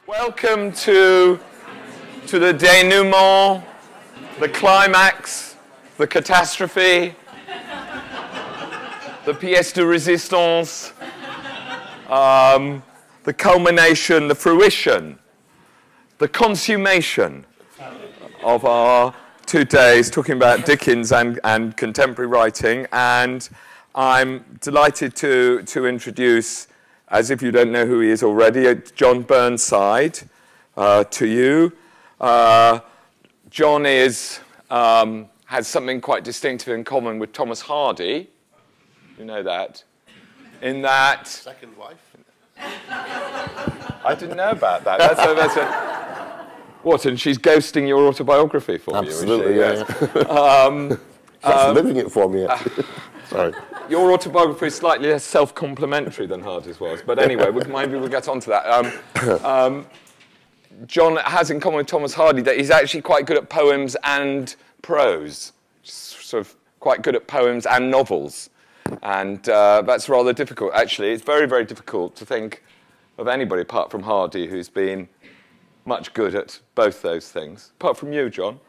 Welcome to the denouement, the climax, the catastrophe, the pièce de résistance, the culmination, the fruition, the consummation of our 2 days talking about Dickens and contemporary writing. And I'm delighted to introduce, as if you don't know who he is already, John Burnside to you. John has something quite distinctive in common with Thomas Hardy. You know that. In that... Second wife? I didn't know about that. What, and she's ghosting your autobiography for Absolutely, you? Absolutely, yeah. That's living it for me, actually. Sorry. Your autobiography is slightly less self-complimentary than Hardy's was. But anyway, maybe we'll get on to that. John has in common with Thomas Hardy that he's actually quite good at poems and prose. Sort of quite good at poems and novels. And that's rather difficult, actually. It's very, very difficult to think of anybody apart from Hardy who's been much good at both those things, apart from you, John.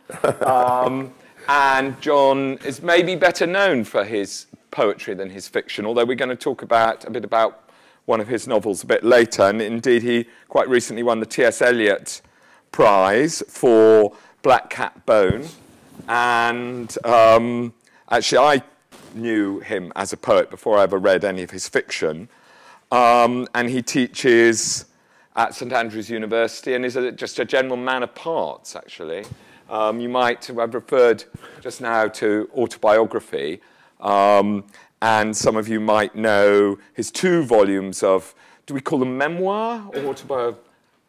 And John is maybe better known for his poetry than his fiction, although we're going to talk a bit about one of his novels a bit later. And indeed, he quite recently won the T.S. Eliot Prize for Black Cat Bone. And actually, I knew him as a poet before I ever read any of his fiction. And he teaches at St Andrews University and is just a general man of parts, actually. You might have referred just now to autobiography, and some of you might know his 2 volumes of, do we call them memoir or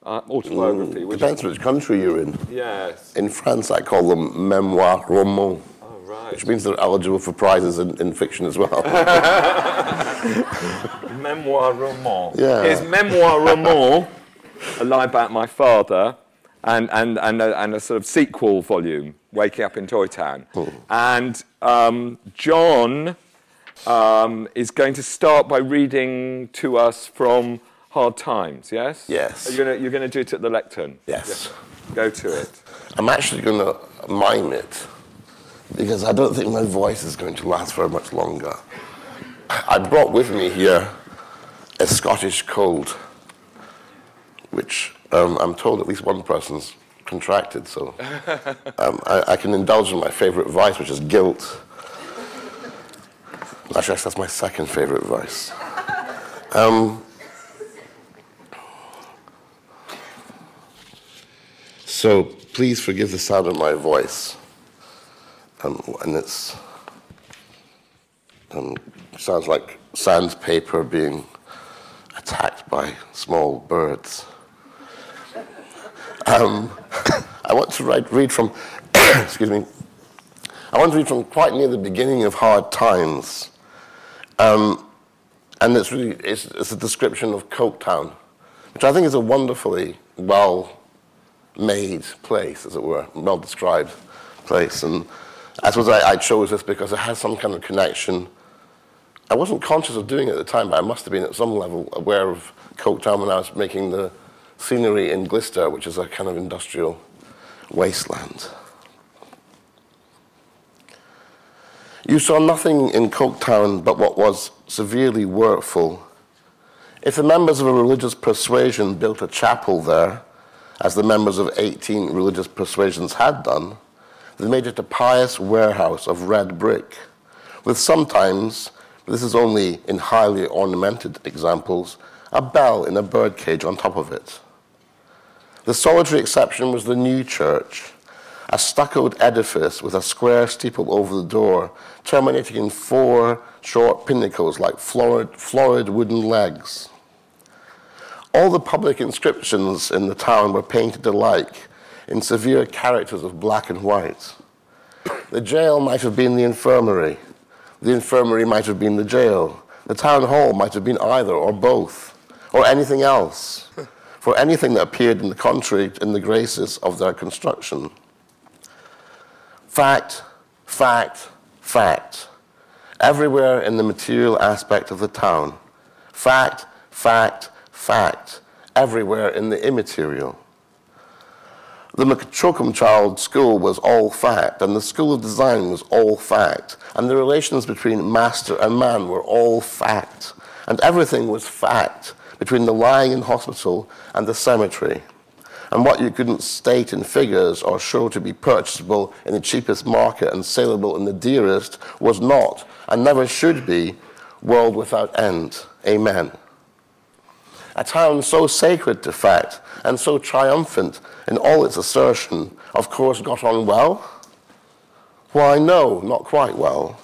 autobiography? Depends which country you're in. Yes. In France, I call them memoir roman, right. which means they're eligible for prizes in fiction as well. Memoir roman. Yeah. His memoir roman, A Lie About My Father, and a sort of sequel volume, Waking Up in Toy Town. And John is going to start by reading to us from Hard Times, yes? Yes. You're going to do it at the lectern? Yes. Go to it. I'm actually going to mime it, because I don't think my voice is going to last very much longer. I brought with me here a Scottish cold, which I'm told at least one person's contracted, so I can indulge in my favourite vice, which is guilt. Actually, that's my second favourite vice. So please forgive the sound of my voice, and it's sounds like sandpaper being attacked by small birds. I want to read from, excuse me, I want to read from quite near the beginning of Hard Times. And it's a description of Coketown, which I think is a wonderfully well-made place, as it were, well-described place. And I suppose I chose this because it has some kind of connection. I wasn't conscious of doing it at the time, but I must have been at some level aware of Coketown when I was making the scenery in Glister, which is a kind of industrial wasteland. You saw nothing in Coketown but what was severely workful. If the members of a religious persuasion built a chapel there, as the members of 18 religious persuasions had done, they made it a pious warehouse of red brick, with sometimes, this is only in highly ornamented examples, a bell in a birdcage on top of it. The solitary exception was the new church, a stuccoed edifice with a square steeple over the door, terminating in 4 short pinnacles like florid wooden legs. All the public inscriptions in the town were painted alike, in severe characters of black and white. The jail might have been the infirmary might have been the jail, the town hall might have been either or both, or anything else, for anything that appeared in the contrary in the graces of their construction. Fact, fact, fact. Everywhere in the material aspect of the town. Fact, fact, fact. everywhere in the immaterial. The McChokumchild School was all fact, and the School of Design was all fact, and the relations between master and man were all fact, and everything was fact between the lying in hospital and the cemetery. And what you couldn't state in figures or show to be purchasable in the cheapest market and saleable in the dearest was not, and never should be, world without end. Amen. A town so sacred to fact and so triumphant in all its assertion, of course, got on well? Why, no, not quite well.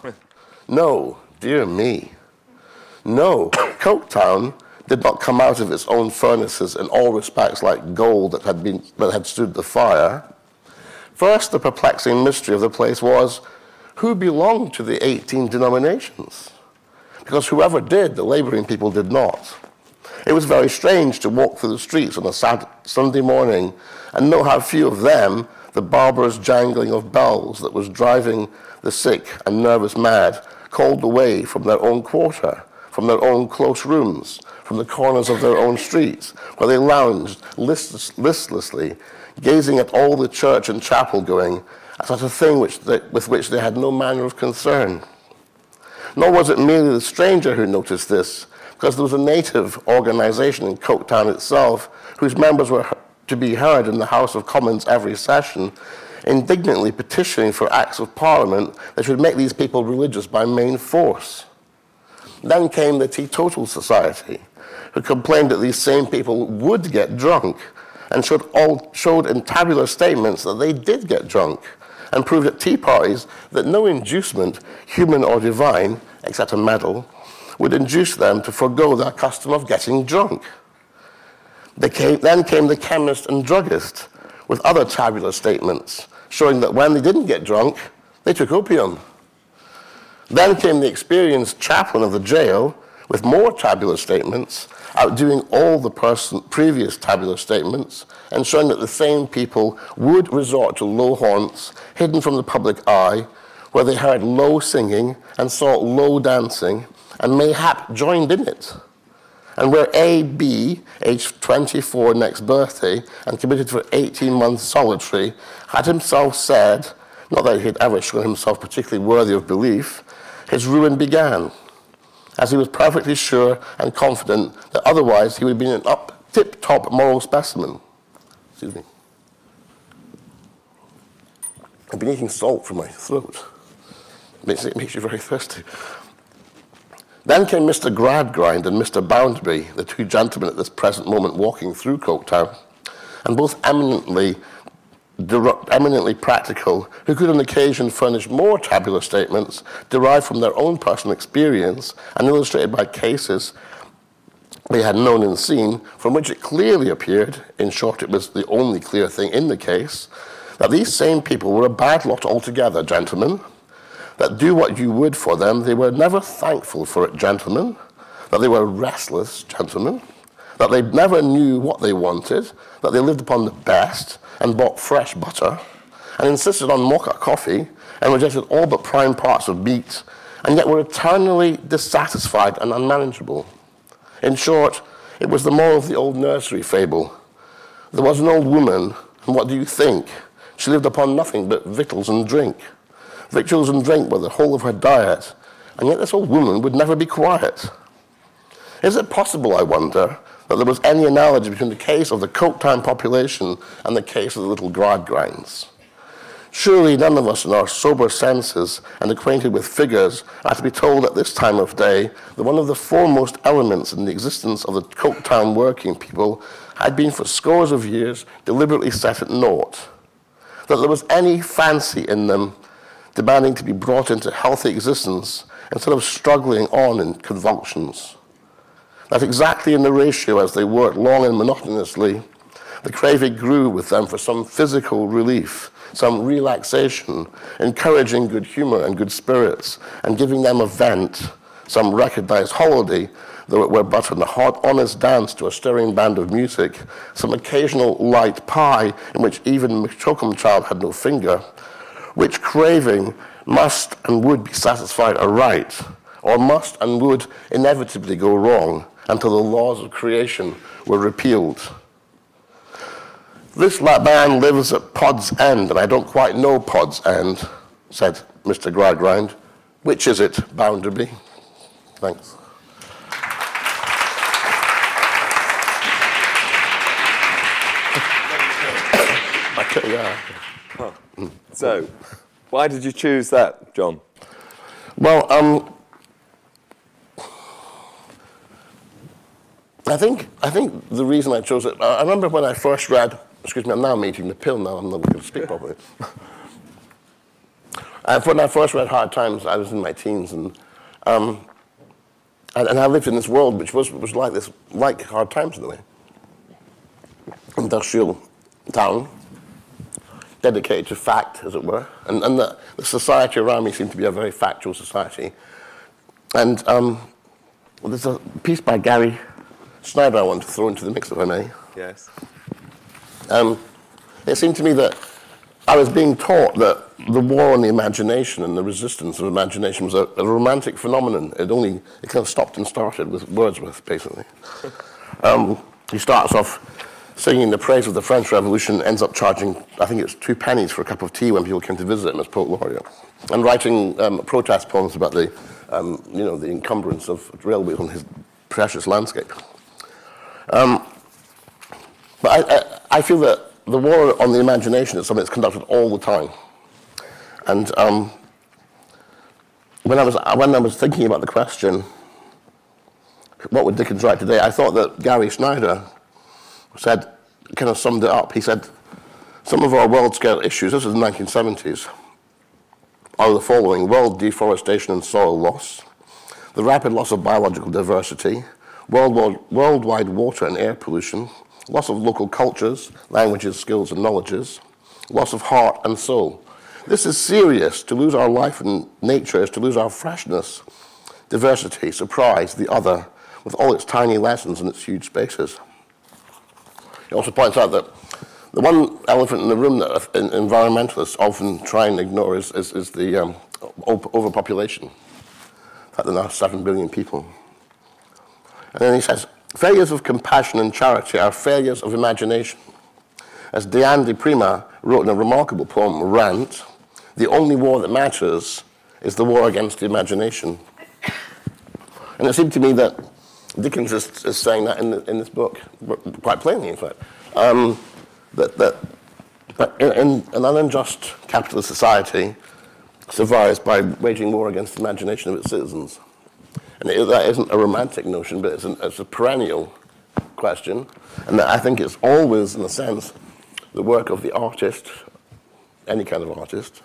No, dear me. No, Coketown did not come out of its own furnaces in all respects like gold that had stood the fire. First, the perplexing mystery of the place was, who belonged to the 18 denominations? Because whoever did, the labouring people did not. It was very strange to walk through the streets on a Sunday morning and know how few of them, the barbarous jangling of bells that was driving the sick and nervous mad, called away from their own quarter, from their own close rooms, from the corners of their own streets, where they lounged listlessly, gazing at all the church and chapel going, as at a thing with which they had no manner of concern. Nor was it merely the stranger who noticed this, because there was a native organisation in Coketown itself, whose members were to be heard in the House of Commons every session, indignantly petitioning for Acts of Parliament that should make these people religious by main force. Then came the Teetotal Society, who complained that these same people would get drunk, and showed in tabular statements that they did get drunk, and proved at tea parties that no inducement, human or divine, except a medal, would induce them to forego their custom of getting drunk. Then came the chemist and druggist with other tabular statements, showing that when they didn't get drunk, they took opium. Then came the experienced chaplain of the jail with more tabular statements, outdoing all the previous tabular statements, and showing that the same people would resort to low haunts hidden from the public eye, where they heard low singing and saw low dancing, and mayhap joined in it. And where A.B., aged 24 next birthday, and committed for 18 months solitary, had himself said, not that he had ever shown himself particularly worthy of belief, his ruin began, as he was perfectly sure and confident that otherwise he would have been an tip-top moral specimen. Excuse me. I've been eating salt from my throat. It makes you very thirsty. Then came Mr. Gradgrind and Mr. Bounderby, the two gentlemen at this present moment walking through Coketown, and both eminently practical, who could on occasion furnish more tabular statements derived from their own personal experience and illustrated by cases they had known and seen, from which it clearly appeared, in short it was the only clear thing in the case, that these same people were a bad lot altogether, gentlemen, that do what you would for them, they were never thankful for it, gentlemen, that they were restless, gentlemen, that they never knew what they wanted, that they lived upon the best and bought fresh butter, and insisted on mocha coffee, and rejected all but prime parts of meat, and yet were eternally dissatisfied and unmanageable. In short, it was the moral of the old nursery fable. There was an old woman, and what do you think? She lived upon nothing but victuals and drink. Victuals and drink were the whole of her diet, and yet this old woman would never be quiet. Is it possible, I wonder, that there was any analogy between the case of the Coketown population and the case of the little Gradgrinds? Surely none of us in our sober senses and acquainted with figures are to be told at this time of day that one of the foremost elements in the existence of the Coketown working people had been for scores of years deliberately set at naught, that there was any fancy in them demanding to be brought into healthy existence instead of struggling on in convulsions. That exactly in the ratio as they worked long and monotonously, the craving grew with them for some physical relief, some relaxation, encouraging good humor and good spirits, and giving them a vent, some recognized holiday, though it were but an honest dance to a stirring band of music, some occasional light pie in which even McChokumchild had no finger, which craving must and would be satisfied aright, or must and would inevitably go wrong, until the laws of creation were repealed. This man lives at Pod's End, and I don't quite know Pod's End, said Mr. Gradgrind. Which is it bound to be? Thanks. So, why did you choose that, John? Well, I think the reason I chose it, I remember when I first read, excuse me, I'm now eating the pill now, I'm not going to speak properly. When I first read Hard Times, I was in my teens, and I lived in this world which was like Hard Times in a way. Industrial town, dedicated to fact, as it were, and the society around me seemed to be a very factual society. And there's a piece by Gary Snyder I want to throw into the mix, if I may. Yes. It seemed to me that I was being taught that the war on the imagination and the resistance of imagination was a romantic phenomenon. It kind of stopped and started with Wordsworth, basically. He starts off singing the praise of the French Revolution, ends up charging, I think it's 2 pennies for a cup of tea when people came to visit him as poet laureate, and writing protest poems about the encumbrance of railways on his precious landscape. But I feel that the war on the imagination is something that's conducted all the time. And when I was thinking about the question, what would Dickens write today, I thought that Gary Snyder said, kind of summed it up. He said, some of our world-scale issues, this is the 1970s, are the following: world deforestation and soil loss, the rapid loss of biological diversity, worldwide water and air pollution, loss of local cultures, languages, skills, and knowledges, loss of heart and soul. This is serious. To lose our life and nature is to lose our freshness, diversity, surprise, the other, with all its tiny lessons and its huge spaces. He also points out that the one elephant in the room that environmentalists often try and ignore is the overpopulation. In fact, there are now 7 billion people. And then he says, failures of compassion and charity are failures of imagination. As Diane de Prima wrote in a remarkable poem, Rant, the only war that matters is the war against the imagination. And it seemed to me that Dickens is saying that in this book, quite plainly, in fact, that in an unjust capitalist society survives by waging war against the imagination of its citizens. And that isn't a romantic notion, but it's a perennial question. And that I think it's always, in a sense, the work of the artist, any kind of artist,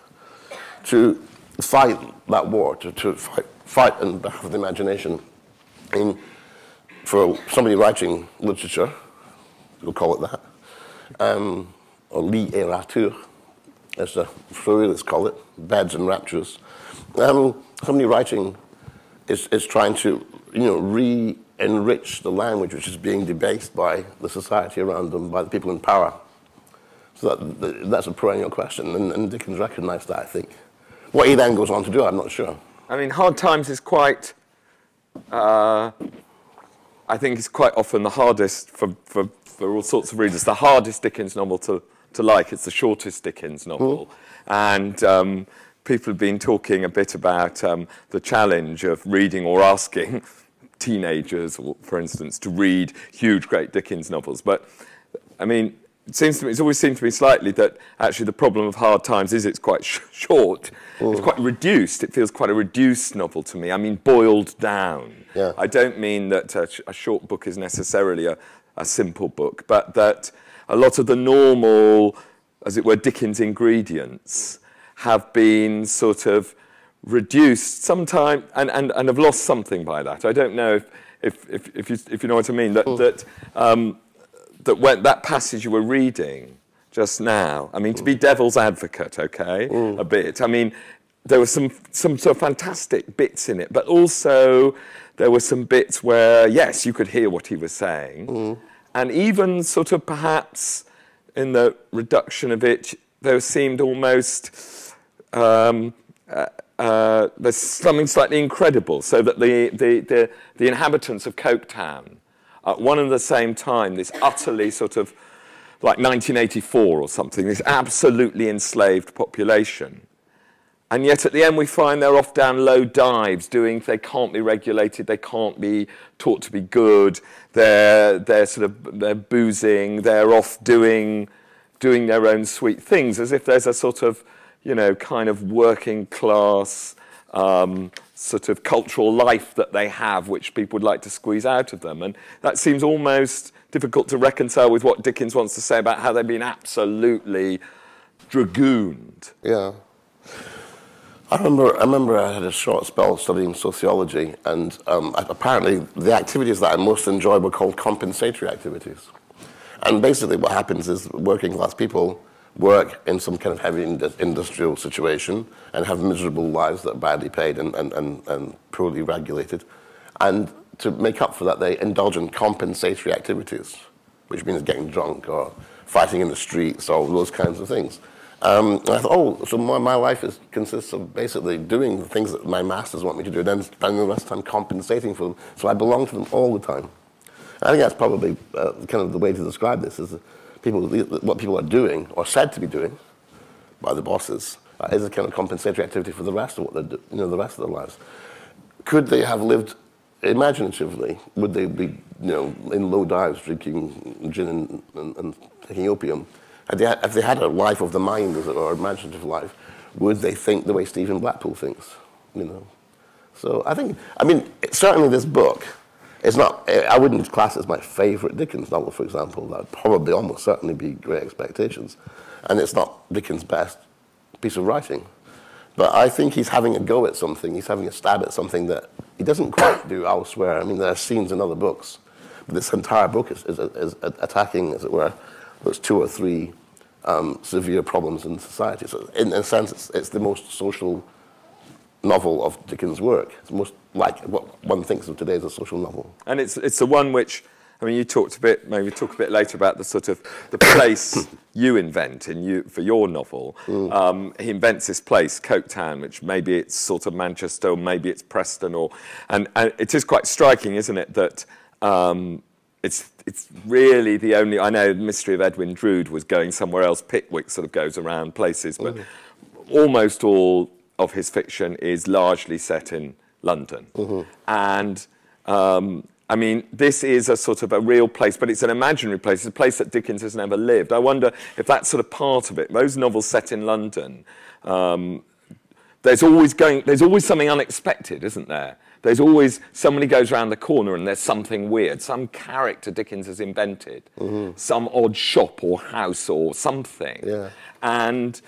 to fight that war, to fight on behalf of the imagination. For somebody writing literature, we'll call it that, or littérature, as the Freudians call it, beds and raptures. Somebody writing is trying to, re-enrich the language which is being debased by the society around them, by the people in power. So that's a perennial question, and Dickens recognised that, I think. What he then goes on to do, I'm not sure. I mean, Hard Times is quite, I think it's quite often the hardest, for all sorts of readers, the hardest Dickens novel to like. It's the shortest Dickens novel. And people have been talking a bit about the challenge of reading or asking teenagers, for instance, to read huge, great Dickens novels. But, I mean, it's always seemed to me slightly that actually the problem of Hard Times is it's quite short. It's quite reduced. It feels quite a reduced novel to me. I mean, boiled down. Yeah. I don't mean that a short book is necessarily a simple book, but that a lot of the normal, as it were, Dickens ingredients have been sort of reduced sometime and have lost something by that. I don't know if you know what I mean. That when that passage you were reading just now, I mean, to be devil's advocate, okay, a bit. I mean, there were some sort of fantastic bits in it, but also there were some bits where, yes, you could hear what he was saying, and even sort of perhaps in the reduction of it, there seemed almost a there's something slightly incredible, so that the inhabitants of Coketown, at one and the same time, this utterly sort of like 1984 or something, this absolutely enslaved population. And yet at the end we find they're off down low dives, they can't be regulated, they can't be taught to be good, they're boozing, they're off doing their own sweet things, as if there's a sort of, you know, kind of working class sort of cultural life that they have, which people would like to squeeze out of them. And that seems almost difficult to reconcile with what Dickens wants to say about how they've been absolutely dragooned. Yeah. I remember I had a short spell studying sociology, and apparently the activities that I most enjoyed were called compensatory activities. And basically what happens is working class people work in some kind of heavy industrial situation and have miserable lives that are badly paid and poorly regulated. And to make up for that, they indulge in compensatory activities, which means getting drunk or fighting in the streets or those kinds of things. And I thought, oh, so my life consists of basically doing the things that my masters want me to do, and then spending the rest of the time compensating for them. So I belong to them all the time. I think that's probably kind of the way to describe this, is what people are doing, or said to be doing, by the bosses, is a kind of compensatory activity for the rest of what they do, the rest of their lives. Could they have lived imaginatively? Would they be, in low dives, drinking gin and taking opium? If they had a life of the mind, or imaginative life, would they think the way Stephen Blackpool thinks? So certainly this book is not. I wouldn't class it as my favourite Dickens novel, for example. That would probably almost certainly be Great Expectations, and it's not Dickens' best piece of writing. But I think he's having a go at something. He's having a stab at something that he doesn't quite do elsewhere. I mean, there are scenes in other books, but this entire book is attacking, as it were, those two or three severe problems in society. So in a sense, it's the most social novel of Dickens' work. It's most like what one thinks of today as a social novel. And it's the one which, I mean, you talked a bit, maybe talk a bit later about the sort of the place you invent for your novel. He invents this place, Coketown, which maybe it's sort of Manchester, or maybe it's Preston, and it is quite striking, isn't it, that it's really the only. I know the Mystery of Edwin Drood was going somewhere else. Pickwick sort of goes around places, but almost all of his fiction is largely set in London. And I mean, this is a sort of a real place, but it's an imaginary place. It's a place that Dickens has never lived. I wonder if that's sort of part of it. Those novels set in London, there's always something unexpected, isn't there? There's always, somebody goes around the corner and there's something weird, some character Dickens has invented, some odd shop or house or something. Yeah. And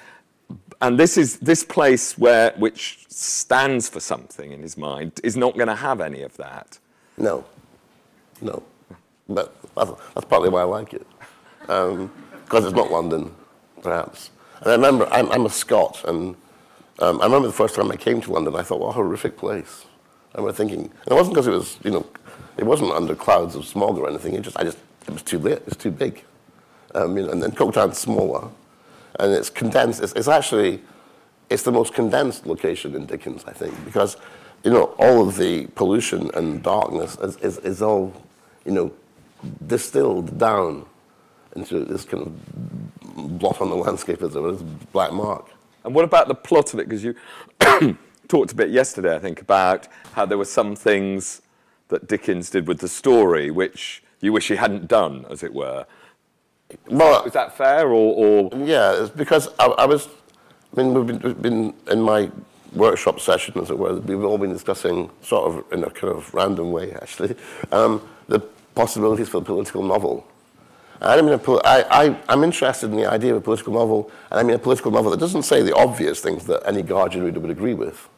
this place which stands for something in his mind is not going to have any of that. No. But that's partly why I like it, because it's not London, perhaps. And I remember, I'm a Scot, and I remember the first time I came to London, I thought, what a horrific place. I remember thinking, and it wasn't because it was, it wasn't under clouds of smog or anything. It was too lit. It was too big. And then Coketown's smaller, and it's condensed. It's actually the most condensed location in Dickens, I think, because all of the pollution and darkness is all distilled down into this kind of blot on the landscape, as it were, this black mark. And what about the plot of it? Because you talked a bit yesterday, I think, about how there were some things that Dickens did with the story which you wish he hadn't done, as it were. Well, is that fair, or? Yeah, it's because we've been in my workshop session, as it were, we've all been discussing, sort of in a kind of random way, actually, the possibilities for a political novel. I'm interested in the idea of a political novel, and I mean a political novel that doesn't say the obvious things that any Guardian reader would agree with.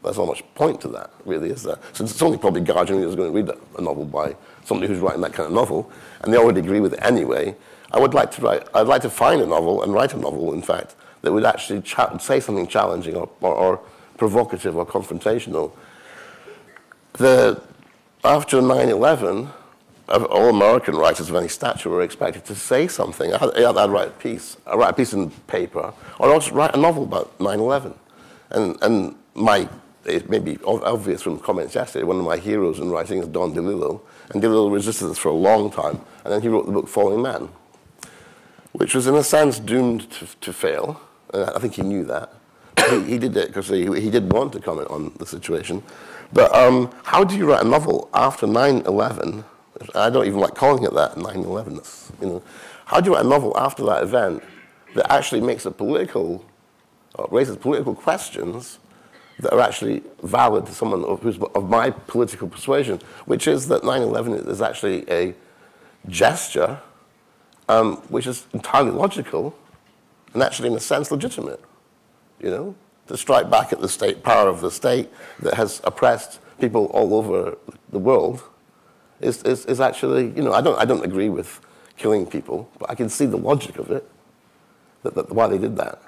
There's not much point to that, really, is there? So it's only probably Guardian readers going to read a novel by somebody who's writing that kind of novel, and they already agree with it anyway. I'd like to find a novel, and write a novel, in fact, that would actually say something challenging or provocative or confrontational. After 9/11, all American writers of any stature were expected to say something. I'd write a piece in paper, or I'll just write a novel about 9/11. And it may be obvious from comments yesterday, one of my heroes in writing is Don DeLillo, and DeLillo resisted this for a long time, and then he wrote the book Falling Man, which was in a sense doomed to fail. I think he knew that. He did it because he did want to comment on the situation. But how do you write a novel after 9/11? I don't even like calling it that, 9/11. How do you write a novel after that event that actually makes it political, or raises political questions that are actually valid to someone who's of my political persuasion, which is that 9/11 is actually a gesture which is entirely logical and actually, in a sense, legitimate. To strike back at the power of the state that has oppressed people all over the world is actually, I don't agree with killing people, but I can see the logic of it, why they did that.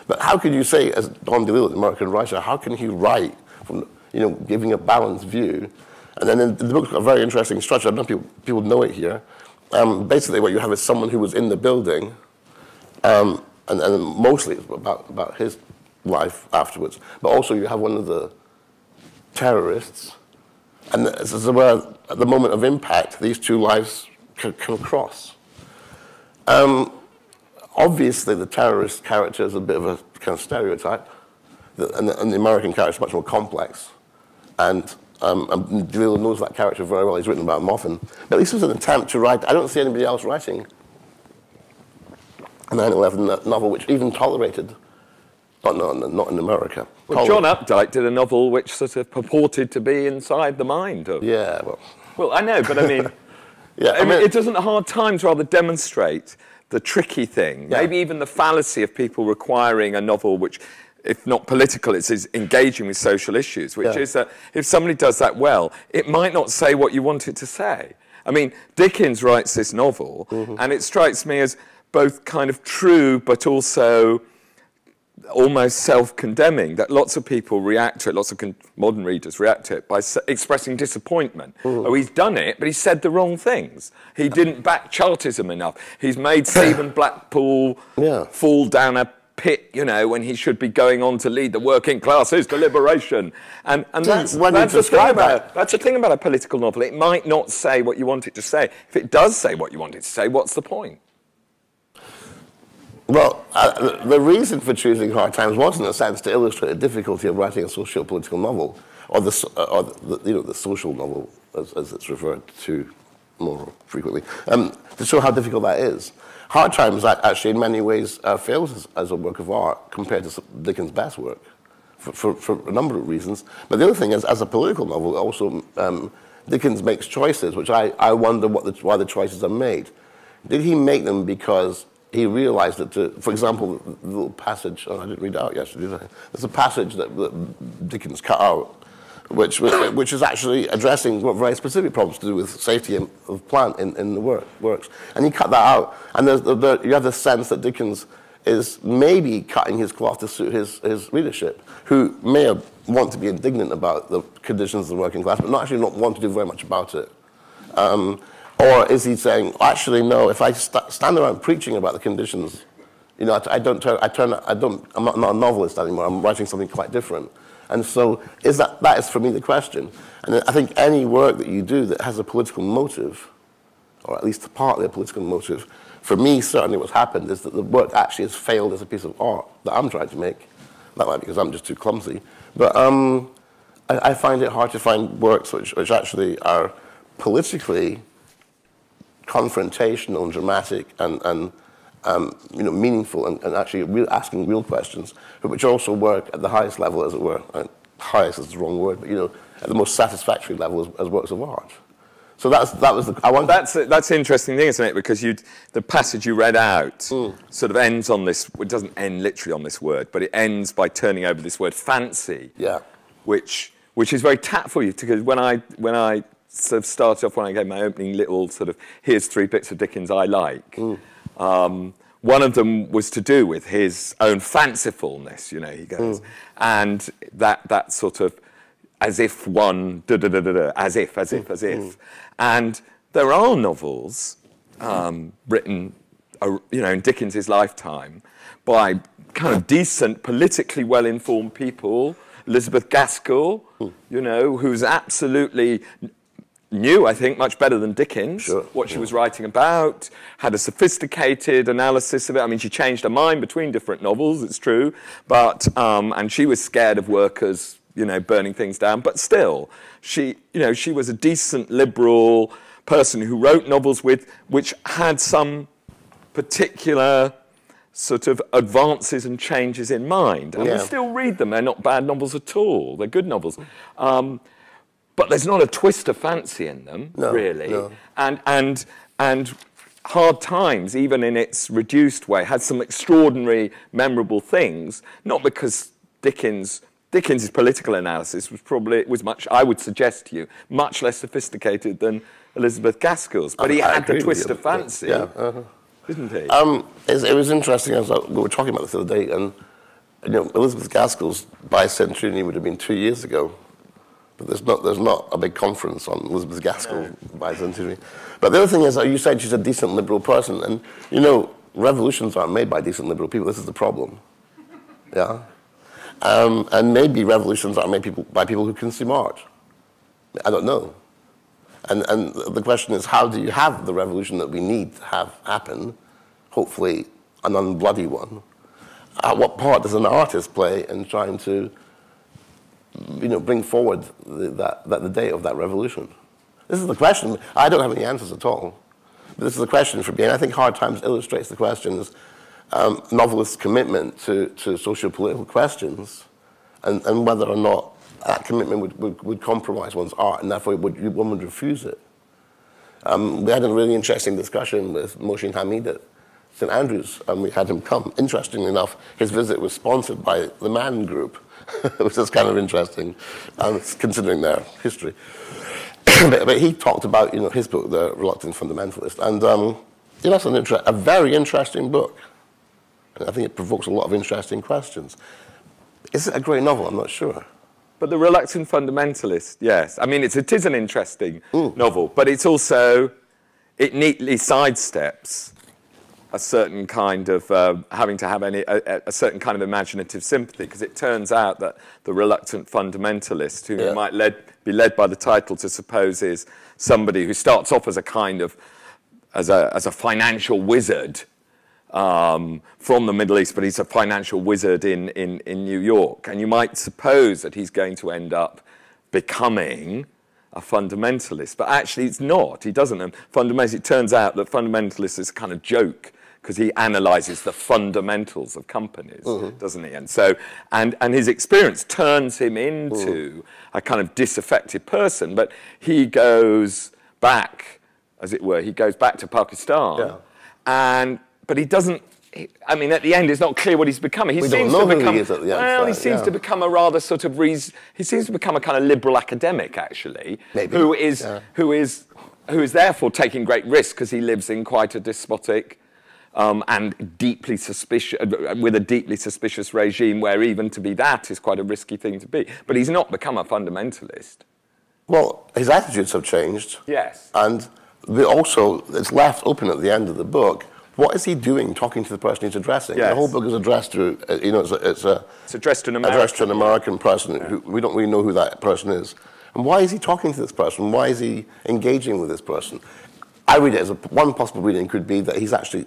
But how could you say, as Don DeLillo, the American writer, how can he write from, giving a balanced view? And then in the book's got a very interesting structure. I don't know if people know it here. Basically, what you have is someone who was in the building, and mostly it's about his life afterwards. But also you have one of the terrorists, and this is where, at the moment of impact, these two lives can cross. Obviously, the terrorist character is a bit of a kind of stereotype, and the American character is much more complex. And DeLillo knows that character very well. He's written about him often. But at least it was an attempt to write. I don't see anybody else writing a 9/11 novel which even tolerated. Not in America. Well, John Updike did a novel which sort of purported to be inside the mind of. Yeah, well, I know, but I mean, I mean, it doesn't hard times rather demonstrate the tricky thing, maybe even the fallacy of people requiring a novel which, if not political, it's engaging with social issues, which is that if somebody does that well, it might not say what you want it to say. I mean, Dickens writes this novel, and it strikes me as both kind of true, but also almost self-condemning, that lots of people react to it, lots of modern readers react to it by expressing disappointment. Oh, he's done it, but he said the wrong things. He didn't back Chartism enough. He's made Stephen Blackpool fall down a pit, when he should be going on to lead the working classes to liberation. And that's the thing about a political novel. It might not say what you want it to say. If it does say what you want it to say, what's the point? Well, the reason for choosing Hard Times was, in a sense, to illustrate the difficulty of writing a socio-political novel, or the social novel, as it's referred to more frequently, to show how difficult that is. Hard Times actually, in many ways, fails as a work of art compared to Dickens' best work, for a number of reasons. But the other thing is, as a political novel, also Dickens makes choices, which I wonder why the choices are made. Did he make them because he realized that, for example, the little passage, I didn't read it out yesterday, did I? There's a passage that Dickens cut out, which is actually addressing very specific problems to do with safety of plant in the works. And he cut that out. And you have the sense that Dickens is maybe cutting his cloth to suit his readership, who may want to be indignant about the conditions of the working class, but not want to do very much about it. Or is he saying, actually, no, if I stand around preaching about the conditions, I'm not a novelist anymore, I'm writing something quite different. And so that is for me the question. And I think any work that you do that has a political motive, or at least partly a political motive, for me, certainly what's happened is that the work actually has failed as a piece of art that I'm trying to make. That might be because I'm just too clumsy. But I find it hard to find works which actually are politically confrontational and dramatic and meaningful and actually asking real questions, but which also work at the highest level, as it were. Highest is the wrong word, but at the most satisfactory level as works of art. So that was the. That's an interesting thing, isn't it? Because the passage you read out sort of ends on this. It doesn't end literally on this word, but it ends by turning over this word fancy. Yeah. Which is very tactful. Because when I sort of started off, when I gave my opening little sort of here's 3 bits of Dickens I like. One of them was to do with his own fancifulness. He goes, and that sort of as if one as if. And there are novels written, in Dickens's lifetime by kind of decent, politically well-informed people Elizabeth Gaskell, you know, who's absolutely knew, I think, much better than Dickens what she was writing about, had a sophisticated analysis of it. I mean, she changed her mind between different novels, it's true, but, and she was scared of workers, you know, burning things down, but still, she was a decent liberal person who wrote novels which had some particular sort of advances and changes in mind. And we still read them. They're not bad novels at all. They're good novels. But there's not a twist of fancy in them, really. No. And Hard Times, even in its reduced way, had some extraordinary, memorable things, not because Dickens' political analysis was much, I would suggest to you, much less sophisticated than Elizabeth Gaskell's. But he had the twist of fancy, didn't he? It was interesting, we were talking about this the other day, and you know, Elizabeth Gaskell's bicentennial would have been 2 years ago. But there's not a big conference on Elizabeth Gaskell bicentennial. But the other thing is, you said she's a decent liberal person, and you know, revolutions aren't made by decent liberal people. This is the problem. Yeah. And maybe revolutions are made by people who can see art. I don't know. And the question is, how do you have the revolution that we need to have happen, hopefully an unbloody one? What part does an artist play in trying to, you know, bring forward the day of that revolution? This is the question. I don't have any answers at all. But this is the question for me, and I think Hard Times illustrates the question is novelists' commitment to socio-political questions, and whether or not that commitment would compromise one's art, and therefore one would refuse it. We had a really interesting discussion with Mohsin Hamid at St Andrews, and we had him come. Interestingly enough, his visit was sponsored by the Man Group, which is kind of interesting, considering their history. but he talked about, you know, his book, The Reluctant Fundamentalist, and you know, that's a very interesting book. And I think it provokes a lot of interesting questions. Is it a great novel? I'm not sure. But The Reluctant Fundamentalist, yes. I mean, it is an interesting novel, but it's also, it neatly sidesteps a certain kind of, having to have a certain kind of imaginative sympathy, because it turns out that the reluctant fundamentalist, who you might be led by the title to suppose is somebody who starts off as a kind of, as a financial wizard, from the Middle East, but he's a financial wizard in New York. And you might suppose that he's going to end up becoming a fundamentalist, but actually it's not. He doesn't. It turns out that fundamentalist is a kind of joke, because he analyzes the fundamentals of companies, doesn't he? And so, and his experience turns him into a kind of disaffected person, but he goes back, as it were, he goes back to Pakistan, but he doesn't, I mean, at the end, it's not clear what he's becoming. We don't know who he is at the end. Well, he seems to become a rather sort of, he seems to become a kind of liberal academic, actually, who is therefore taking great risks, because he lives in quite a despotic and deeply suspicious, with a deeply suspicious regime, where even to be that is quite a risky thing to be. But he's not become a fundamentalist. Well, his attitudes have changed. Yes. And also, it's left open at the end of the book. What is he doing talking to the person he's addressing? Yes. The whole book is addressed to, you know, it's addressed to an American person who we don't really know who that person is. And why is he talking to this person? Why is he engaging with this person? I read it as one possible reading could be that he's actually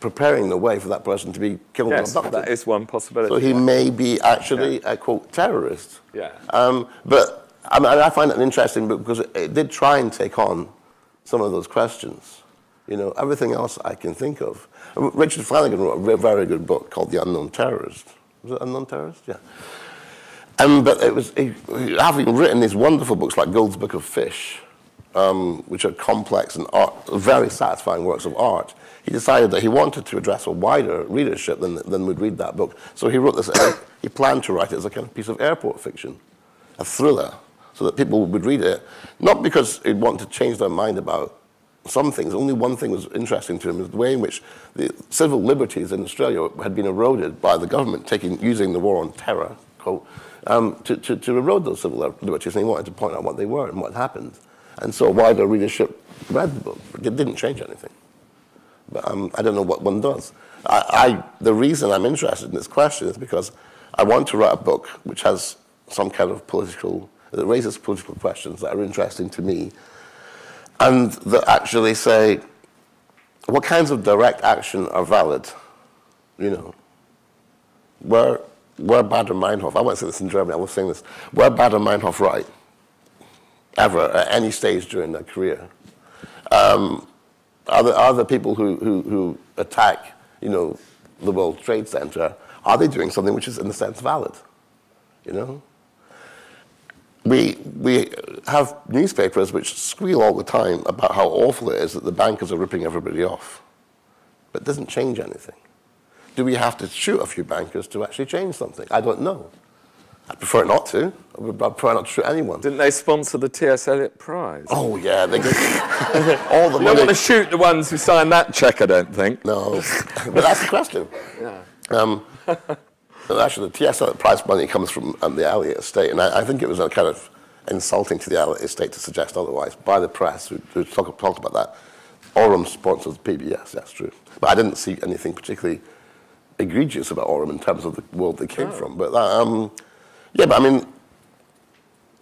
preparing the way for that person to be killed or abducted. That is one possibility. So he may be actually a, quote, terrorist. Yeah. But I mean, I find it an interesting book because it did try and take on some of those questions. You know, everything else I can think of. Richard Flanagan wrote a very good book called The Unknown Terrorist. Was it Unknown Terrorist? Yeah. But it was, having written these wonderful books like Gould's Book of Fish, which are complex and very satisfying works of art, he decided that he wanted to address a wider readership than would read that book. So he wrote this, he planned to write it as a kind of piece of airport fiction, a thriller, so that people would read it, not because he'd want to change their mind about some things. Only one thing was interesting to him, is the way in which the civil liberties in Australia had been eroded by the government using the war on terror, quote, to erode those civil liberties, and he wanted to point out what they were and what happened. And so a wider readership read the book. It didn't change anything. But I don't know what one does. The reason I'm interested in this question is because I want to write a book which has some kind of political, that raises political questions that are interesting to me, and that actually say, what kinds of direct action are valid? You know, were Baader-Meinhof, I won't say this in Germany, I was saying this, were Baader-Meinhof right, ever, at any stage during their career? Are the people who attack, you know, the World Trade Center, are they doing something which is, in a sense, valid? You know? We have newspapers which squeal all the time about how awful it is that the bankers are ripping everybody off. But it doesn't change anything. Do we have to shoot a few bankers to actually change something? I don't know. I prefer not to. I prefer not to shoot anyone. Didn't they sponsor the T.S. Eliot Prize? Oh, yeah. They get all the money. You don't want to shoot the ones who signed that cheque, I don't think. No. But that's the question. Yeah. Actually, the T.S. Eliot Prize money comes from the Eliot estate, and I think it was a kind of insulting to the Eliot estate to suggest otherwise by the press, who talked about that. Oram sponsors PBS, that's true. But I didn't see anything particularly egregious about Oram in terms of the world they came from. But yeah, but I mean,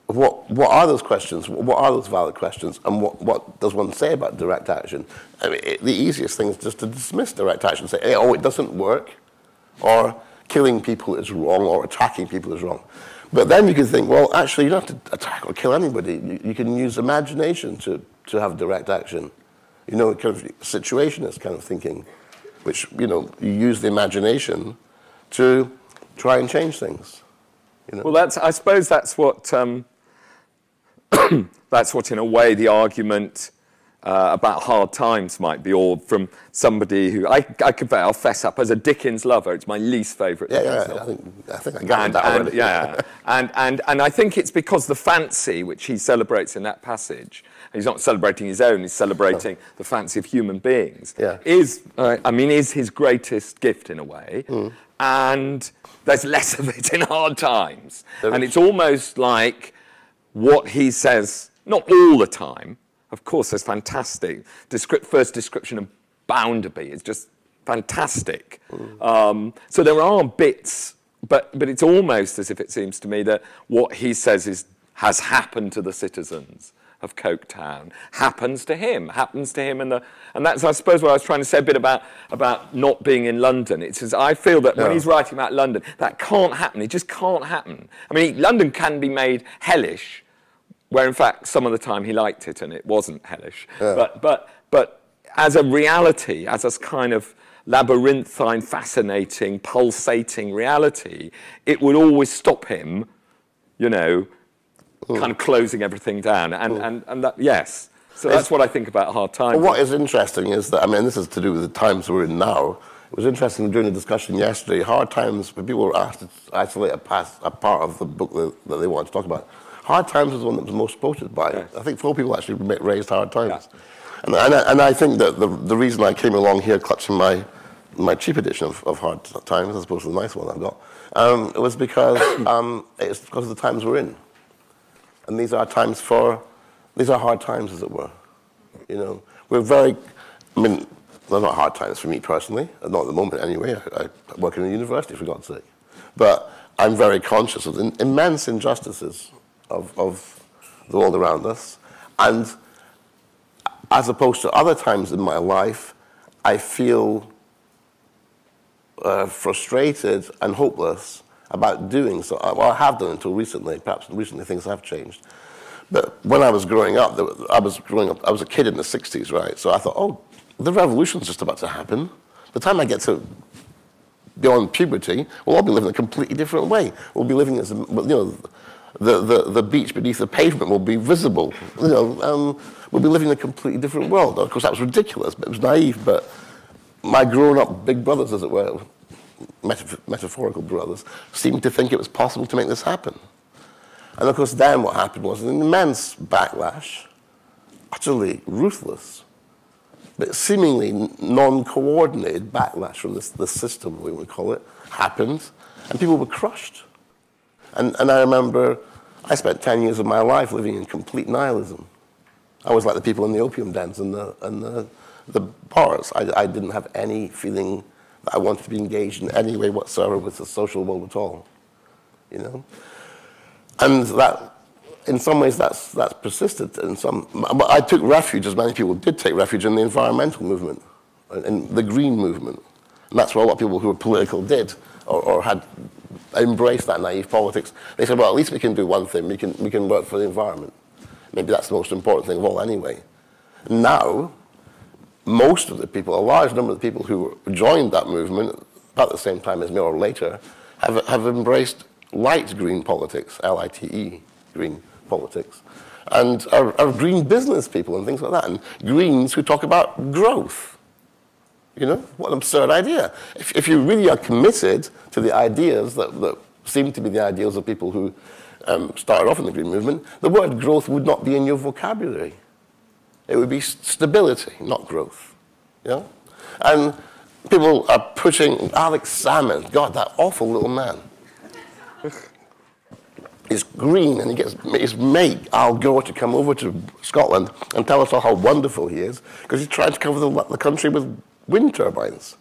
what are those questions? What are those valid questions? And what does one say about direct action? I mean, the easiest thing is just to dismiss direct action, say, hey, oh, it doesn't work, or killing people is wrong, or attacking people is wrong. But then you can think, well, actually, you don't have to attack or kill anybody. You can use imagination to have direct action. You know, kind of situationist kind of thinking, which, you know, you use the imagination to try and change things. You know? Well, I suppose that's what, that's what, in a way, the argument about hard times might be, or from somebody who, I'll fess up, as a Dickens lover, it's my least favourite. Yeah, I think I gathered that already. Yeah, and I think it's because the fancy which he celebrates in that passage, he's not celebrating his own, he's celebrating the fancy of human beings, is his greatest gift in a way, and there's less of it in hard times. And it's almost like what he says, not all the time. Of course, there's fantastic. First description of Bounderby is just fantastic. So there are bits, but it's almost as if it seems to me that what he says has happened to the citizens of Coketown, happens to him, and that's, I suppose, what I was trying to say a bit about not being in London. It's as I feel that when he's writing about London, that can't happen. It just can't happen. I mean, London can be made hellish, where in fact some of the time he liked it and it wasn't hellish. But as a reality, as a kind of labyrinthine, fascinating, pulsating reality, it would always stop him, you know, kind of closing everything down. And that, yes. So that's what I think about hard times. Well, what is interesting is that, I mean, this is to do with the times we're in now. It was interesting during the discussion yesterday, hard times, when people were asked to isolate a part of the book that they wanted to talk about. Hard times was the one that was most quoted by. Yes. I think 4 people actually raised hard times. Yeah. And I think that the reason I came along here clutching my cheap edition of Hard Times, as opposed to the nice one I've got, it was because it's because of the times we're in. And these are hard times, as it were. You know, I mean, they're not hard times for me personally, not at the moment anyway. I work in a university, for God's sake. But I'm very conscious of the immense injustices of the world around us. And as opposed to other times in my life, I feel frustrated and hopeless about doing so. Well, I have done until recently. Perhaps recently things have changed. But when I was growing up, I was a kid in the 60s, right? So I thought, oh, the revolution's just about to happen. By the time I get to beyond puberty, we'll all be living a completely different way. We'll be living as, you know, the beach beneath the pavement will be visible. You know, we'll be living in a completely different world. Of course, that was ridiculous, but it was naive. But my grown-up big brothers, as it were, metaphorical brothers, seemed to think it was possible to make this happen. And of course, then what happened was an immense backlash, utterly ruthless, but seemingly non-coordinated backlash from this system, we would call it, happened, and people were crushed. And I remember I spent 10 years of my life living in complete nihilism. I was like the people in the opium dens and the bars. I didn't have any feeling that I wanted to be engaged in any way whatsoever with the social world at all, you know? And that, in some ways, that's persisted. But I took refuge, as many people did take refuge, in the environmental movement, in the green movement. And that's what a lot of people who were political did, or had embraced that naive politics. They said, well, at least we can do one thing. We can work for the environment. Maybe that's the most important thing of all anyway. Now, most of the people, a large number of the people who joined that movement, about the same time as me or later, have embraced light green politics, L-I-T-E, green politics, and are green business people and things like that, and Greens who talk about growth. You know, what an absurd idea. If you really are committed to the ideas that seem to be the ideals of people who started off in the green movement, the word growth would not be in your vocabulary. It would be stability, not growth. Yeah? And people are pushing Alex Salmond, God, that awful little man. He's green, and he gets his mate, Al Gore, to come over to Scotland and tell us all how wonderful he is, because he's trying to cover the country with wind turbines.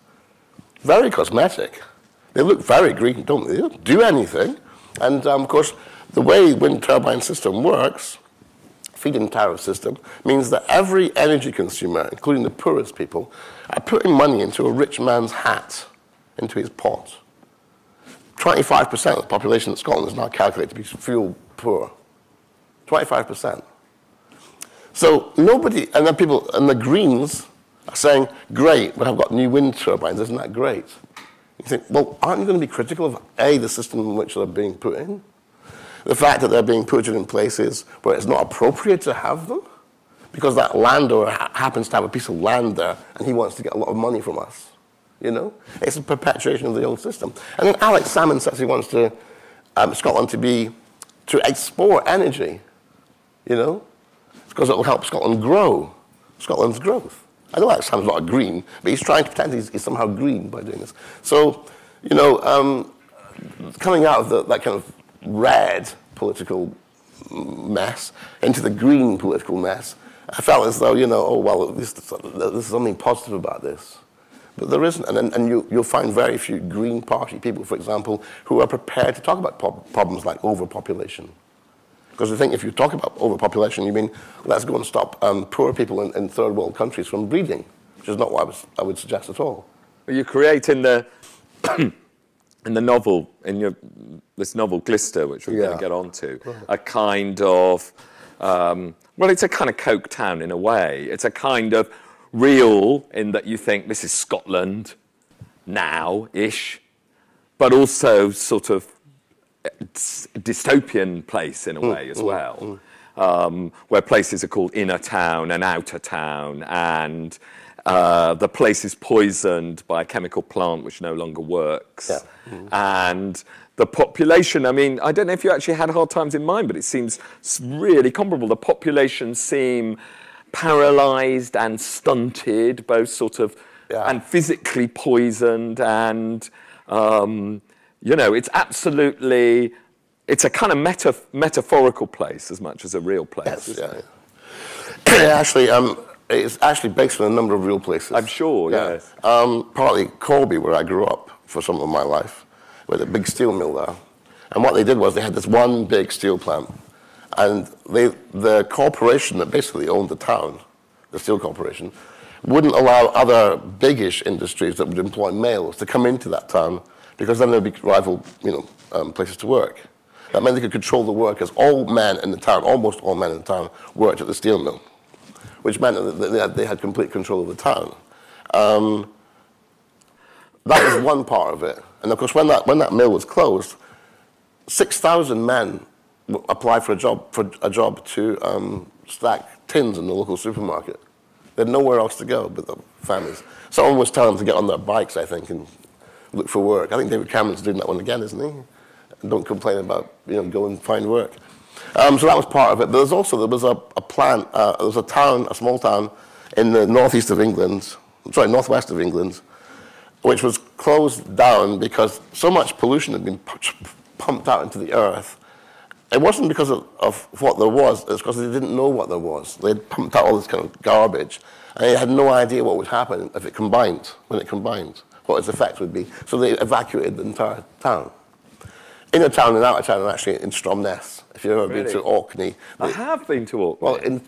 Very cosmetic. They look very green, don't they? They don't do anything. And, of course, the way wind turbine system works, feed-in tariff system, means that every energy consumer, including the poorest people, are putting money into a rich man's hat, into his pot. 25% of the population of Scotland is now calculated to be fuel poor. 25%. So nobody, and then people, and the Greens are saying, great, but I've got new wind turbines, isn't that great? You think, well, aren't you going to be critical of, A, the system in which they're being put in? The fact that they're being put in places where it's not appropriate to have them, because that landowner happens to have a piece of land there, and he wants to get a lot of money from us. You know? It's a perpetuation of the old system. And then Alex Salmond says he wants to, Scotland to export energy, you know, because it will help Scotland grow, Scotland's growth. I know Alex Salmond's not a green, but he's trying to pretend he's somehow green by doing this. So, you know, coming out of that kind of red political mess into the green political mess, I felt as though, you know, oh, well, there's something positive about this. But there isn't, and you'll find very few Green Party people, for example, who are prepared to talk about problems like overpopulation. Because I think if you talk about overpopulation, you mean, let's go and stop poor people in third world countries from breeding, which is not what I would suggest at all. You create in the in the novel, this novel Glister, which we're going to get onto, a kind of, well, it's a kind of Coke town in a way. It's a kind of real in that you think this is Scotland now-ish, but also sort of dystopian place in a way as well, where places are called inner town and outer town, and the place is poisoned by a chemical plant which no longer works. And the population, I mean, I don't know if you actually had hard times in mind, but it seems really comparable. The population seem paralysed and stunted, both sort of, and physically poisoned, and, you know, it's absolutely, it's a kind of metaphorical place as much as a real place. Actually, it's actually based on a number of real places. I'm sure, yes. Partly Corby, where I grew up for some of my life, with a big steel mill there. And what they did was they had this one big steel plant, and the corporation that basically owned the town, the steel corporation, wouldn't allow other biggish industries that would employ males to come into that town, because then there'd be rival, places to work. That meant they could control the workers. All men in the town, almost all men in the town, worked at the steel mill, which meant that they had complete control of the town. That was one part of it. And of course, when that mill was closed, 6,000 men applied for a job to stack tins in the local supermarket. They had nowhere else to go but the families. Someone was telling them to get on their bikes, I think, and look for work. I think David Cameron's doing that one again, isn't he? And don't complain about, go and find work. So that was part of it. But there was a plant, there was a small town in the northwest of England, which was closed down because so much pollution had been pumped out into the earth. It wasn't because of what there was, it was because they didn't know what there was. They had pumped out all this kind of garbage, and they had no idea what would happen if it combined, what its effects would be. So they evacuated the entire town. Inner town and outer town are actually in Stromness. If you've ever been to Orkney. I have been to Orkney. Well, in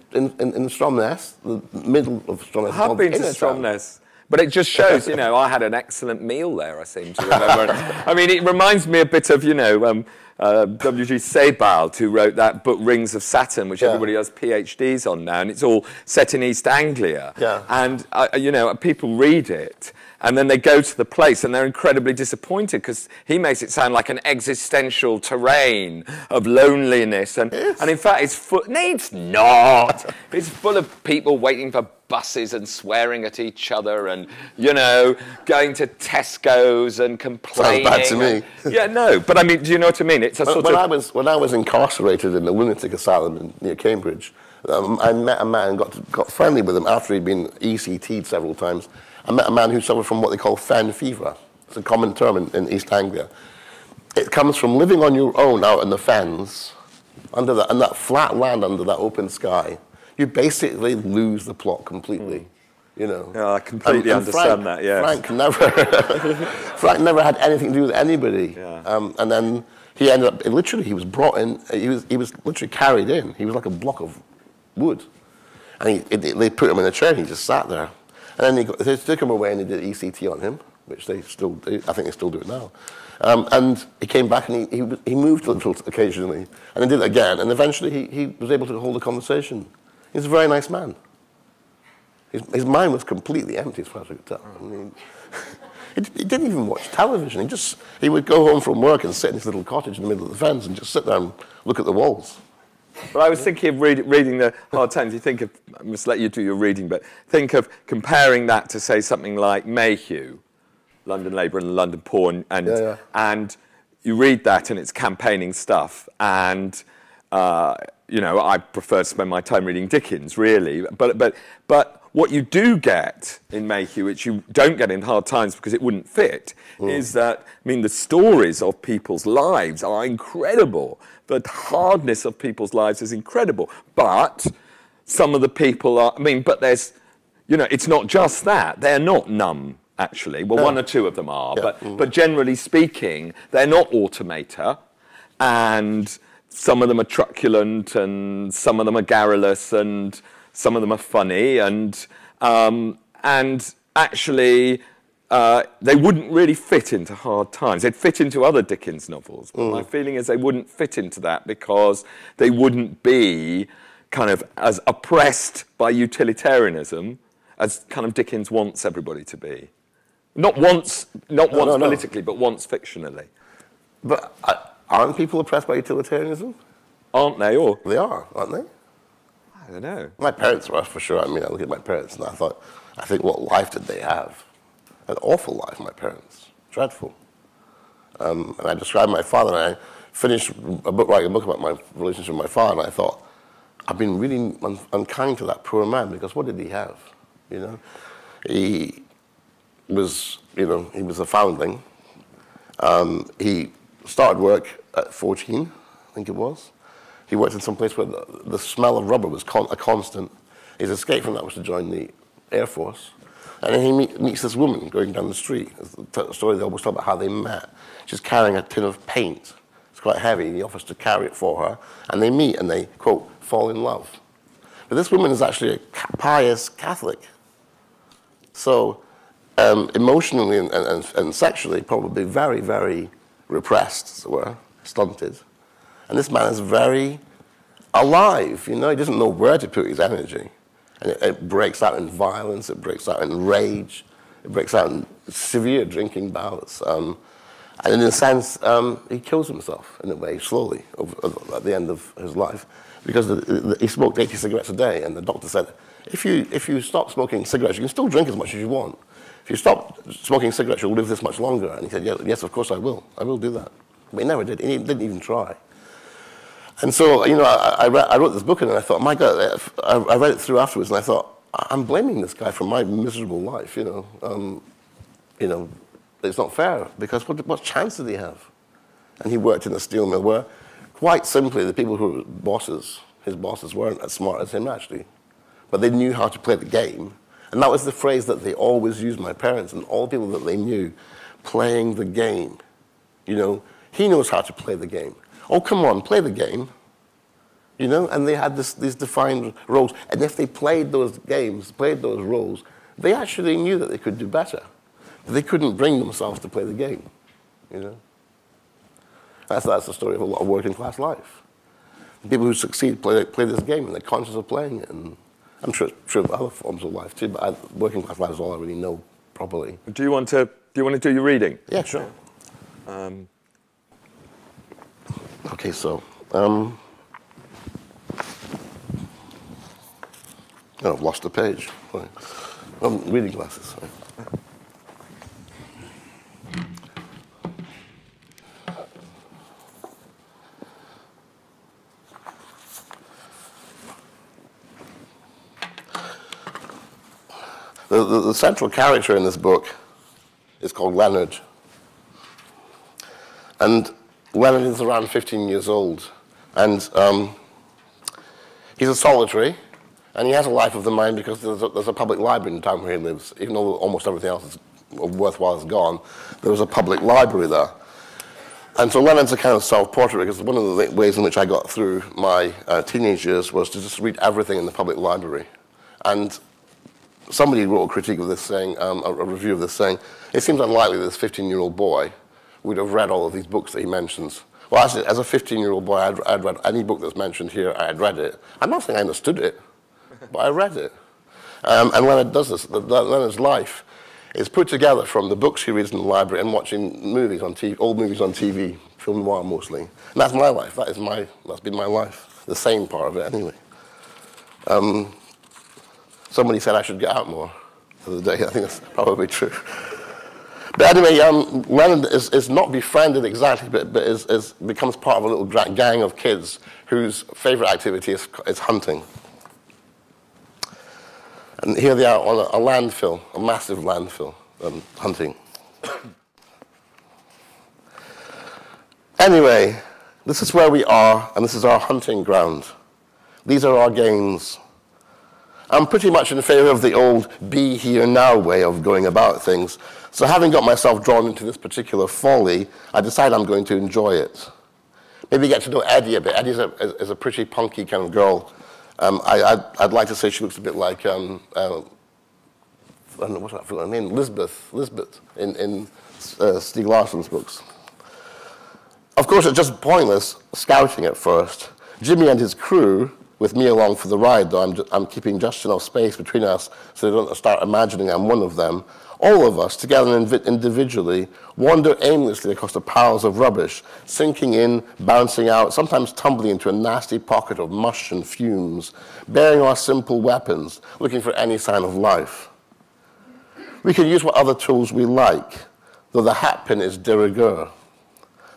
Stromness, the middle of Stromness. I have been to Stromness. But it just shows, I had an excellent meal there, I seem to remember. I mean, it reminds me a bit of, W.G. Sebald, who wrote that book Rings of Saturn, which everybody does PhDs on now, and it's all set in East Anglia. Yeah. And, people read it, and then they go to the place, and they're incredibly disappointed, because he makes it sound like an existential terrain of loneliness. And in fact, it's full... No, it's not. It's full of people waiting for buses and swearing at each other and, going to Tesco's and complaining. Sounds bad to me. Yeah, no, but I mean, do you know what I mean? It's a sort of... When I was incarcerated in the lunatic asylum near Cambridge, I met a man, got friendly with him after he'd been ECT'd several times. I met a man who suffered from what they call fen fever. It's a common term in East Anglia. It comes from living on your own out in the fens, in that flat land under that open sky. You basically lose the plot completely, Yeah, I completely understand that, yes. Frank never had anything to do with anybody. Yeah. And then he ended up, he was brought in, he was literally carried in. He was like a block of wood. And they put him in a chair and he just sat there. And then they took him away and they did ECT on him, which they still do. I think they still do it now. And he came back and he moved a little occasionally. And then did it again. And eventually he was able to hold a conversation. He's a very nice man. His mind was completely empty as far as I could tell. I mean, he didn't even watch television. He would go home from work and sit in his little cottage in the middle of the fens and just sit there and look at the walls. But I was thinking of reading the Hard Times. You think of, I must let you do your reading, but think of comparing that to, say, something like Mayhew, London Labour and the London Poor, and you read that and it's campaigning stuff, and I prefer to spend my time reading Dickens, really. But what you do get in Mayhew, which you don't get in Hard Times because it wouldn't fit, is that, the stories of people's lives are incredible. The hardness of people's lives is incredible. But some of the people are, but there's, it's not just that. They're not numb, actually. Well, one or two of them are. Yeah. But generally speaking, they're not automata. And some of them are truculent, and some of them are garrulous, and some of them are funny, and actually they wouldn't really fit into Hard Times. They'd fit into other Dickens novels, but my feeling is they wouldn't fit into that because they wouldn't be kind of as oppressed by utilitarianism as kind of Dickens wants everybody to be. Not once politically, but once fictionally. But aren't people oppressed by utilitarianism? Aren't they? Or they are, aren't they? I don't know. My parents were, for sure. I look at my parents and I think, what life did they have? An awful life, my parents. Dreadful. And I described my father, and I finished writing a book about my relationship with my father, and I thought, I've been really unkind to that poor man, because what did he have? He was a foundling. He started work at 14, I think it was. He worked in some place where the smell of rubber was a constant. His escape from that was to join the Air Force. And then he meets this woman going down the street. It's a story they always talk about how they met. She's carrying a tin of paint. It's quite heavy. He offers to carry it for her. And they meet and they, quote, fall in love. But this woman is actually a pious Catholic. So emotionally and sexually, probably very, very repressed, as it were, stunted. And this man is very alive, He doesn't know where to put his energy. And it breaks out in violence, it breaks out in rage, it breaks out in severe drinking bouts. And in a sense, he kills himself, in a way, slowly, at the end of his life. Because he smoked 80 cigarettes a day, and the doctor said, if you stop smoking cigarettes, you can still drink as much as you want. If you stop smoking cigarettes, you'll live this much longer. And he said, yes, of course I will. I will do that. But he never did. He didn't even try. And so, I wrote this book, and I thought, my God, I read it through afterwards, and I thought, I'm blaming this guy for my miserable life, It's not fair, because what chance did he have? And he worked in a steel mill where, quite simply, the people who were his bosses weren't as smart as him, actually. But they knew how to play the game. And that was the phrase that they always used, my parents and all the people that they knew, playing the game. He knows how to play the game. Oh, come on, play the game. You know, and they had these defined roles. And if they played those games, played those roles, they actually knew that they could do better. But they couldn't bring themselves to play the game, you know. That's the story of a lot of working class life. The people who succeed play this game and they're conscious of playing it. And I'm sure it's true of other forms of life too, but working class life is all I really know properly. Do you want to do your reading? Yeah, sure. Okay, so I've lost a page. Sorry. Reading glasses. Sorry. The central character in this book is called Leonard. And Leonard is around 15 years old. And he's a solitary, and he has a life of the mind because there's a public library in the town where he lives. Even though almost everything else is worthwhile is gone, there was a public library there. And so Leonard's a kind of self-portrait, because one of the ways in which I got through my teenage years was to just read everything in the public library. And somebody wrote a critique of this saying, a review of this saying, it seems unlikely that this 15-year-old boy would have read all of these books that he mentions. Well, actually, as a 15-year-old boy, I'd read any book that's mentioned here, I had read it. I'm not saying I understood it, but I read it. And Leonard does this. Leonard's life is put together from the books he reads in the library and watching movies on TV, old movies on TV, film noir mostly. And that's my life. That's been my life. The sane part of it, anyway. Somebody said I should get out more the other day. I think that's probably true. But anyway, Leonard is not befriended exactly, but becomes part of a little gang of kids whose favorite activity is hunting. And here they are on a landfill, a massive landfill, hunting. Anyway, this is where we are, and this is our hunting ground. These are our games. I'm pretty much in favor of the old be here now way of going about things. So having got myself drawn into this particular folly, I decide I'm going to enjoy it. Maybe get to know Eddie a bit. Eddie is a pretty punky kind of girl. I'd like to say she looks a bit like, I don't know, what's that her name? Lisbeth in Stieg Larsson's books. Of course, it's just pointless scouting at first. Jimmy and his crew, with me along for the ride, though I'm keeping just enough space between us so they don't start imagining I'm one of them. All of us, together and individually, wander aimlessly across the piles of rubbish, sinking in, bouncing out, sometimes tumbling into a nasty pocket of mush and fumes, bearing our simple weapons, looking for any sign of life. We can use what other tools we like, though the hatpin is de rigueur.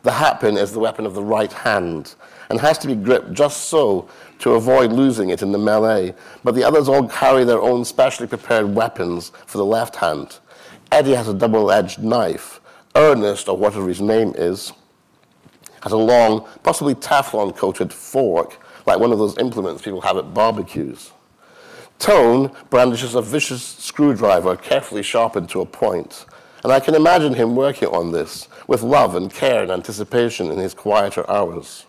The hatpin is the weapon of the right hand, and has to be gripped just so to avoid losing it in the melee, but the others all carry their own specially prepared weapons for the left hand. Eddie has a double-edged knife. Ernest, or whatever his name is, has a long, possibly Teflon-coated fork, like one of those implements people have at barbecues. Tone brandishes a vicious screwdriver carefully sharpened to a point, and I can imagine him working on this with love and care and anticipation in his quieter hours.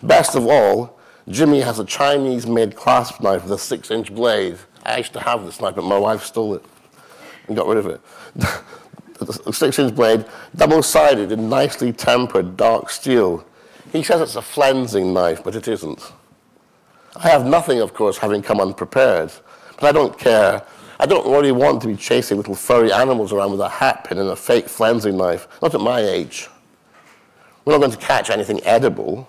Best of all, Jimmy has a Chinese-made clasp knife with a 6-inch blade. I used to have this knife, but my wife stole it and got rid of it. A 6-inch blade, double-sided in nicely tempered dark steel. He says it's a flensing knife, but it isn't. I have nothing, of course, having come unprepared, but I don't care. I don't really want to be chasing little furry animals around with a hatpin and a fake flensing knife, not at my age. We're not going to catch anything edible.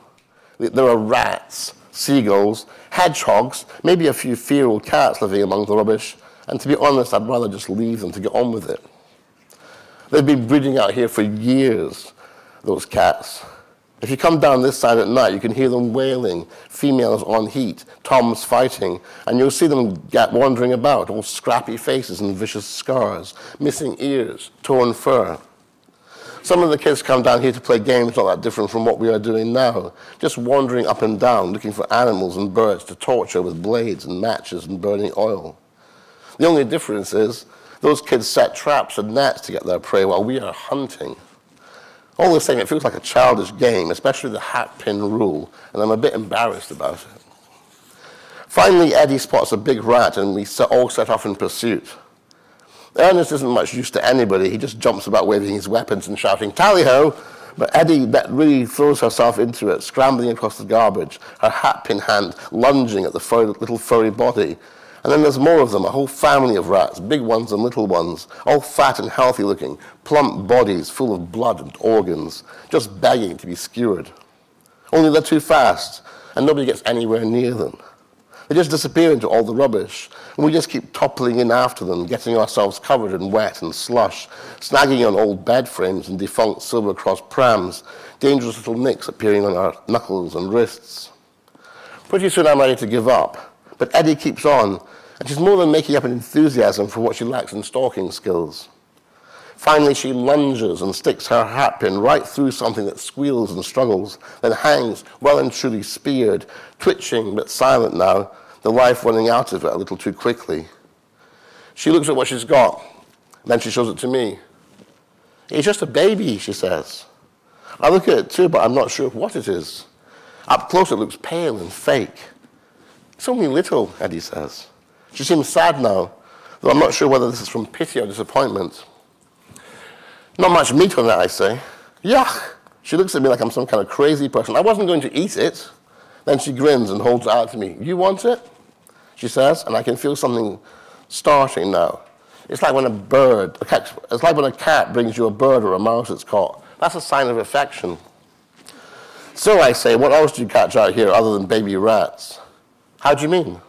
There are rats, seagulls, hedgehogs, maybe a few feral cats living among the rubbish, and to be honest, I'd rather just leave them to get on with it. They've been breeding out here for years, those cats. If you come down this side at night, you can hear them wailing, females on heat, toms fighting, and you'll see them wandering about, all scrappy faces and vicious scars, missing ears, torn fur. Some of the kids come down here to play games not that different from what we are doing now, just wandering up and down, looking for animals and birds to torture with blades and matches and burning oil. The only difference is those kids set traps and nets to get their prey while we are hunting. All the same, it feels like a childish game, especially the hat-pin rule, and I'm a bit embarrassed about it. Finally, Eddie spots a big rat, and we all set off in pursuit. Ernest isn't much use to anybody. He just jumps about waving his weapons and shouting, "Tally-ho!" But Eddie really throws herself into it, scrambling across the garbage, her hat-pin hand lunging at the little furry body. And then there's more of them, a whole family of rats, big ones and little ones, all fat and healthy-looking, plump bodies full of blood and organs, just begging to be skewered. Only they're too fast, and nobody gets anywhere near them. They just disappear into all the rubbish, and we just keep toppling in after them, getting ourselves covered in wet and slush, snagging on old bed frames and defunct Silver Cross prams, dangerous little nicks appearing on our knuckles and wrists. Pretty soon I'm ready to give up, but Eddie keeps on, and she's more than making up an enthusiasm for what she lacks in stalking skills. Finally, she lunges and sticks her hatpin right through something that squeals and struggles, then hangs well and truly speared, twitching but silent now, the life running out of it a little too quickly. She looks at what she's got, then she shows it to me. "It's just a baby," she says. I look at it too, but I'm not sure what it is. Up close it looks pale and fake. "It's only little," Eddie says. She seems sad now, though I'm not sure whether this is from pity or disappointment. "Not much meat on it," I say. "Yuck!" She looks at me like I'm some kind of crazy person. "I wasn't going to eat it." Then she grins and holds it out to me. "You want it?" she says, and I can feel something starting now. It's like when a cat brings you a bird or a mouse it's caught. That's a sign of affection. "So," I say, "what else do you catch out here other than baby rats?" "How do you mean?"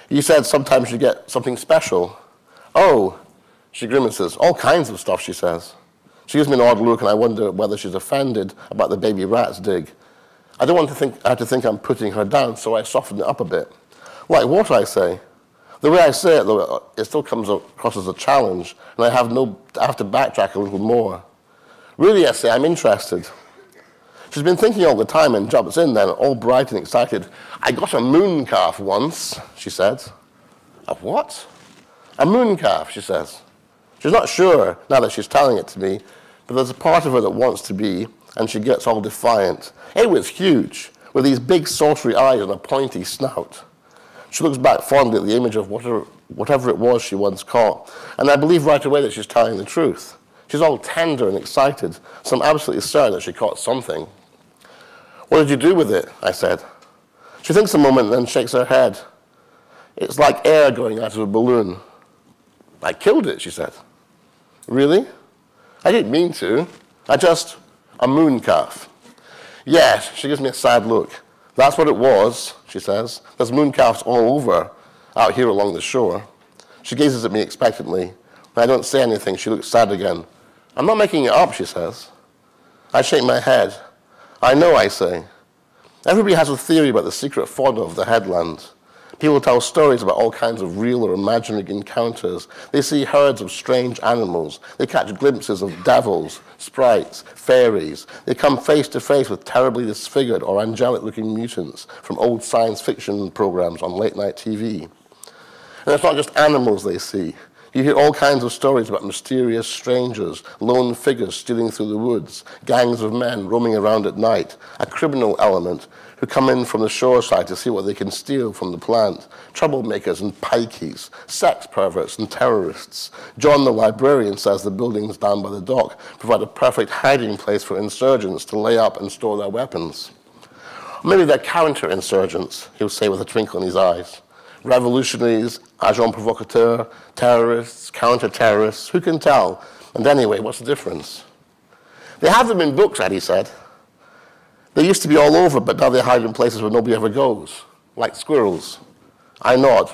"You said sometimes you get something special." "Oh," she grimaces. "All kinds of stuff," she says. She gives me an odd look, and I wonder whether she's offended about the baby rat's dig. I don't want her to think I'm putting her down, so I soften it up a bit. "Like what?" I say. The way I say it, though, it still comes across as a challenge, and I have to backtrack a little more. "Really," I say, "I'm interested." She's been thinking all the time and jumps in then, all bright and excited. "I got a moon calf once," she said. "A what?" "A moon calf," she says. She's not sure now that she's telling it to me, but there's a part of her that wants to be, and she gets all defiant. It was huge, with these big saucery eyes and a pointy snout. She looks back fondly at the image of whatever it was she once caught, and I believe right away that she's telling the truth. She's all tender and excited, so I'm absolutely certain that she caught something. "What did you do with it?" I said. She thinks a moment and then shakes her head. "It's like air going out of a balloon." "I killed it," she said. "Really?" "I didn't mean to. A moon calf." "Yes," she gives me a sad look. "That's what it was," she says. "There's moon calves all over out here along the shore." She gazes at me expectantly. When I don't say anything, she looks sad again. "I'm not making it up," she says. I shake my head. "I know," I say. Everybody has a theory about the secret fauna of the headland. People tell stories about all kinds of real or imaginary encounters. They see herds of strange animals. They catch glimpses of devils, sprites, fairies. They come face to face with terribly disfigured or angelic-looking mutants from old science fiction programs on late-night TV. And it's not just animals they see. You hear all kinds of stories about mysterious strangers, lone figures stealing through the woods, gangs of men roaming around at night, a criminal element who come in from the shoreside to see what they can steal from the plant, troublemakers and pikeys, sex perverts and terrorists. John the librarian says the buildings down by the dock provide a perfect hiding place for insurgents to lay up and store their weapons. Maybe they're counter-insurgents, he'll say with a twinkle in his eyes. Revolutionaries, agents provocateurs, terrorists, counter-terrorists, who can tell? And anyway, what's the difference? They have them in books, Eddie said. They used to be all over, but now they hide in places where nobody ever goes, like squirrels. I nod.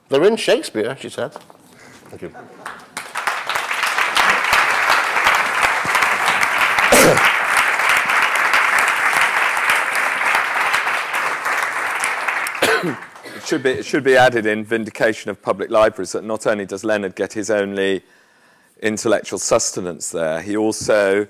"They're in Shakespeare," she said. Thank you. It should be added in vindication of public libraries that not only does Leonard get his only intellectual sustenance there, he also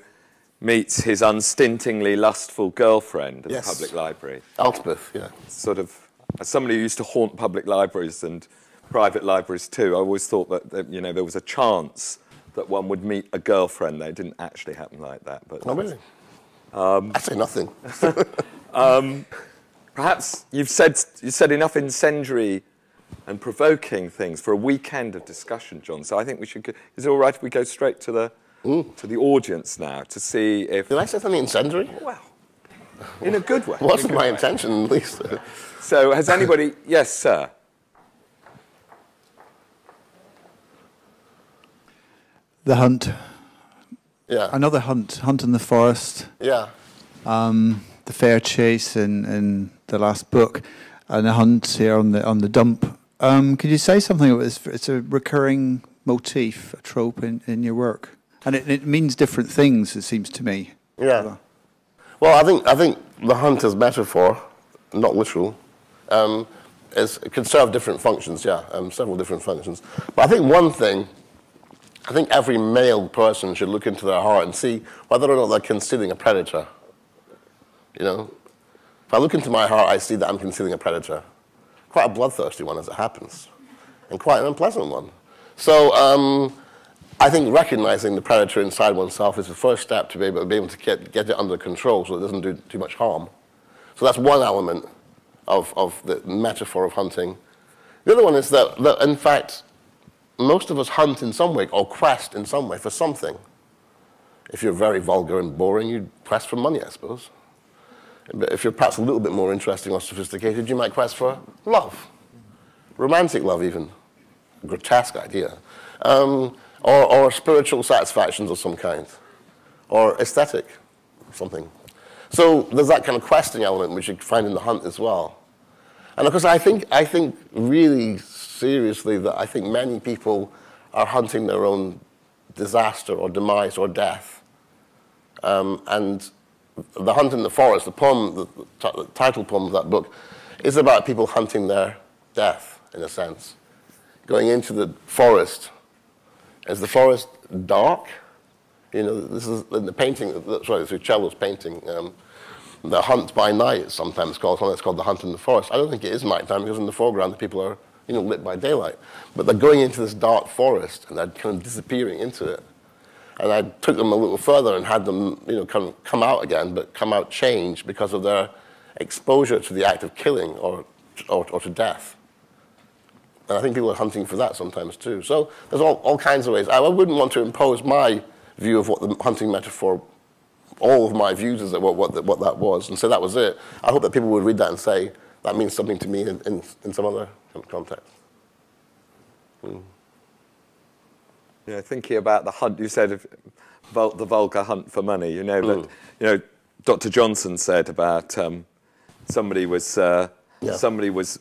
meets his unstintingly lustful girlfriend at the public library. Elspeth, yeah. Sort of, as somebody who used to haunt public libraries and private libraries too, I always thought that there was a chance that one would meet a girlfriend there. It didn't actually happen like that. But Oh, really? I say nothing. Perhaps you said enough incendiary and provoking things for a weekend of discussion, John. So I think we should. Is it all right if we go straight to the audience now to see if? Did I say something incendiary? Well, in a good way. Wasn't my intention, at least. So has anybody? Yes, sir. The hunt. Yeah. Another hunt in the forest. Yeah. The fair chase in the last book, and the hunt here on the dump. Could you say something? It's a recurring motif, a trope in your work, and it means different things. It seems to me. Yeah. Well, I think the hunt is metaphor, not literal. It can serve different functions. Yeah, several different functions. But I think one thing. I think every male person should look into their heart and see whether or not they're concealing a predator. You know, if I look into my heart, I see that I'm concealing a predator. Quite a bloodthirsty one, as it happens, and quite an unpleasant one. So I think recognizing the predator inside oneself is the first step to be able to get it under control so it doesn't do too much harm. So that's one element of the metaphor of hunting. The other one is that in fact, most of us hunt in some way, or quest in some way for something. If you're very vulgar and boring, you quest for money, I suppose. But if you're perhaps a little bit more interesting or sophisticated, you might quest for love. Romantic love, even. A grotesque idea. Or spiritual satisfactions of some kind. Or aesthetic, something. So there's that kind of questing element which you find in the hunt as well. And of course, I think really seriously that I think many people are hunting their own disaster or demise or death. And The Hunt in the Forest, the poem, the title poem of that book, is about people hunting their death, in a sense. Going into the forest. Is the forest dark? You know, this is in the painting, sorry, it's Uccello's painting. The Hunt by Night is sometimes called, something that's called The Hunt in the Forest. I don't think it is nighttime because in the foreground the people are, you know, lit by daylight. But they're going into this dark forest and they're kind of disappearing into it. And I took them a little further and had them, you know, come out again, but come out changed because of their exposure to the act of killing or to death. And I think people are hunting for that sometimes too. So there's all kinds of ways. I wouldn't want to impose my view of what the hunting metaphor, all of my views is what that was, and say that was it. I hope that people would read that and say, that means something to me in some other context. Yeah, thinking about the hunt, you said the vulgar hunt for money. You know that. You know, Dr. Johnson said about somebody was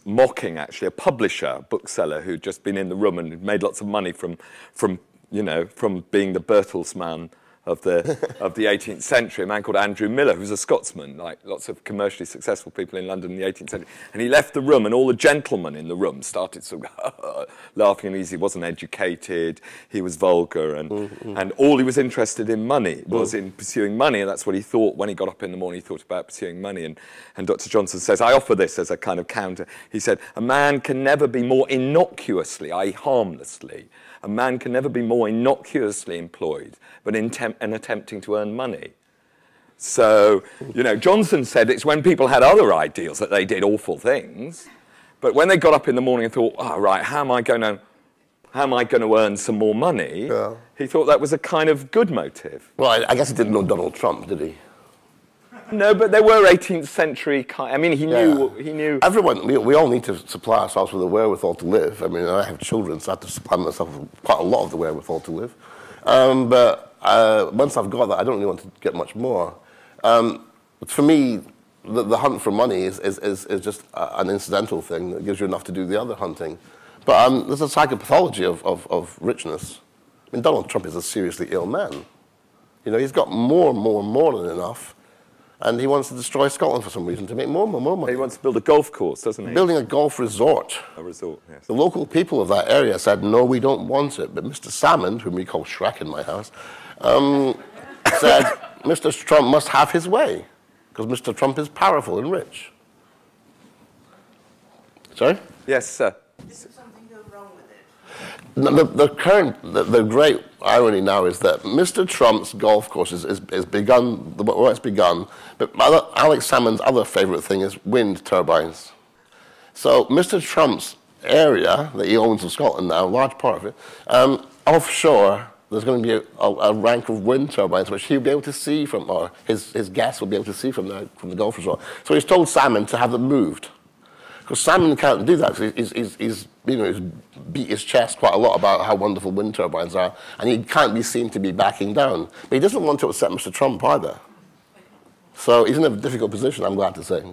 mocking actually a publisher, a bookseller who'd just been in the room and made lots of money from being the Bertelsmann of the 18th century, a man called Andrew Miller, who was a Scotsman, like lots of commercially successful people in London in the 18th century. And he left the room, and all the gentlemen in the room started sort of laughing, and he wasn't educated, he was vulgar, and all he was interested in money was in pursuing money, and that's what he thought when he got up in the morning. He thought about pursuing money, and Dr. Johnson says, I offer this as a kind of counter. He said, a man can never be more innocuously, i.e. harmlessly, a man can never be more innocuously employed but in attempting to earn money. So, you know, Johnson said it's when people had other ideals that they did awful things, but when they got up in the morning and thought, oh, right, how am I going to earn some more money? Yeah. He thought that was a kind of good motive. Well, I guess he didn't know Donald Trump, did he? No, but there were 18th century I mean, he knew. Everyone, we all need to supply ourselves with the wherewithal to live. I mean, I have children, so I have to supply myself with quite a lot of the wherewithal to live. But once I've got that, I don't really want to get much more. For me, the hunt for money is just an incidental thing that gives you enough to do the other hunting. But there's a psychopathology of richness. I mean, Donald Trump is a seriously ill man. You know, he's got more than enough. And he wants to destroy Scotland for some reason to make more money. He wants to build a golf course, doesn't he? Building a golf resort. A resort, yes. The local people of that area said, no, we don't want it. But Mr. Salmond, whom we call Shrek in my house, said, Mr. Trump must have his way, because Mr. Trump is powerful and rich. Sorry? Yes, sir. Did something go wrong with it? the great irony now is that Mr. Trump's golf course is begun, well, it's begun, but Alex Salmond's other favorite thing is wind turbines. So Mr. Trump's area that he owns in Scotland now, a large part of it, offshore, there's going to be a rank of wind turbines which he'll be able to see from, or his guests will be able to see from the golf resort. So he's told Salmond to have them moved. Because Salmond can't do that. He's beat his chest quite a lot about how wonderful wind turbines are, and he can't be seen to be backing down. But he doesn't want to upset Mr. Trump either. So he's in a difficult position, I'm glad to say.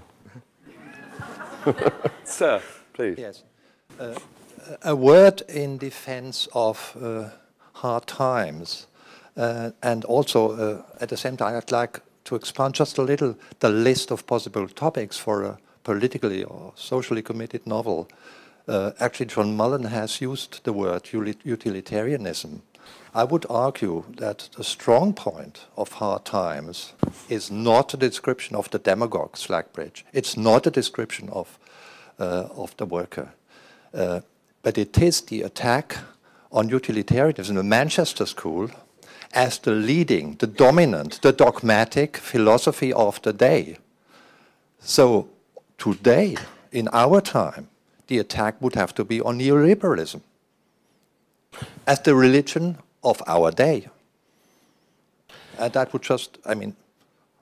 Sir, please. Yes. A word in defense of hard times, and also at the same time I'd like to expand just a little the list of possible topics for a politically or socially committed novel. Actually, John Mullan has used the word utilitarianism. I would argue that the strong point of hard times is not a description of the demagogue Slackbridge. It's not a description of the worker. But it is the attack on utilitarianism, the Manchester School, as the leading, the dominant, the dogmatic philosophy of the day. So today, in our time, the attack would have to be on neoliberalism as the religion of our day. And that would just, I mean,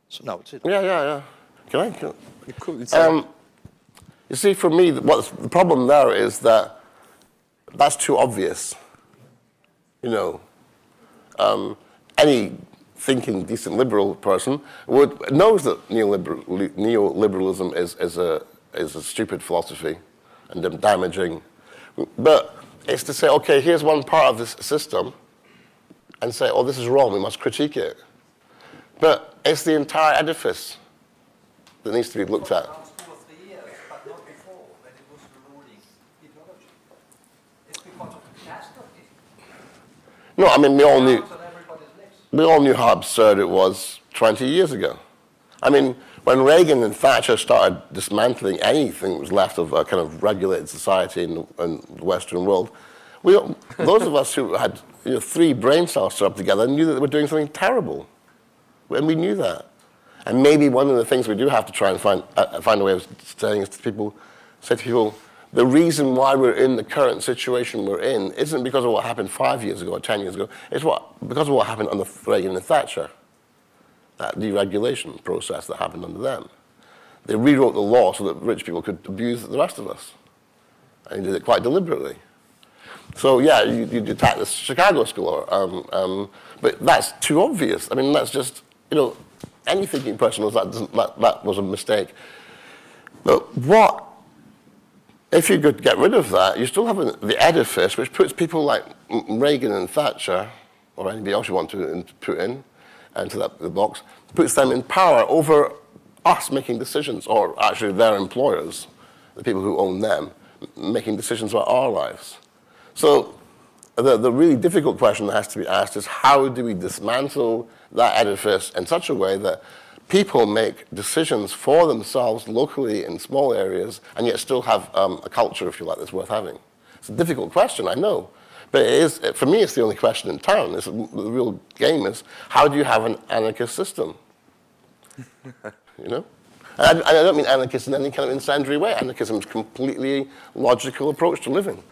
so now it's it. Yeah. Can I? You see, for me, the problem there is that that's too obvious. You know, any thinking, decent liberal person knows that neoliberalism is a stupid philosophy and damaging. But it's to say, okay, here's one part of this system, and say, oh, this is wrong, we must critique it. But it's the entire edifice that needs to be looked at. No, I mean, we all knew how absurd it was 20 years ago. I mean, when Reagan and Thatcher started dismantling anything that was left of a kind of regulated society in the Western world, those of us who had 3 brain cells set up together knew that they were doing something terrible. And we knew that. And maybe one of the things we do have to try and find a way of saying is to people, the reason why we're in the current situation we're in isn't because of what happened 5 years ago or 10 years ago. It's because of what happened under Reagan and Thatcher, that deregulation process that happened under them. They rewrote the law so that rich people could abuse the rest of us. And they did it quite deliberately. So yeah, you attack the Chicago school, but that's too obvious. I mean, that's just, any thinking person knows that was a mistake. But if you could get rid of that, you still have the edifice, which puts people like Reagan and Thatcher, or anybody else you want to put into the box, puts them in power over us making decisions, or actually their employers, the people who own them, making decisions about our lives. So the really difficult question that has to be asked is, how do we dismantle that edifice in such a way that people make decisions for themselves locally in small areas and yet still have a culture, if you like, that's worth having? It's a difficult question, I know. But for me, it's the only question in town. The real game is, how do you have an anarchist system? And I don't mean anarchist in any kind of incendiary way. Anarchism is a completely logical approach to living.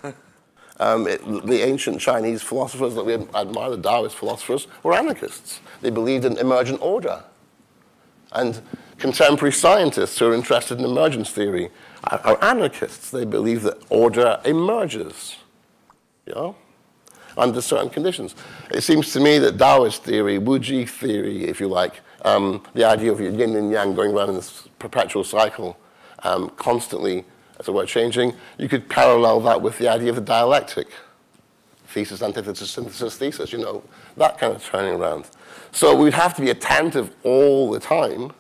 The ancient Chinese philosophers that we admire, the Taoist philosophers, were anarchists. They believed in emergent order. And contemporary scientists who are interested in emergence theory are anarchists. They believe that order emerges, under certain conditions. It seems to me that Taoist theory, Wuji theory, if you like, the idea of yin and yang going around in this perpetual cycle, constantly, as it were, changing, you could parallel that with the idea of the dialectic. Thesis, antithesis, synthesis, thesis, that kind of turning around. So we'd have to be attentive all the time.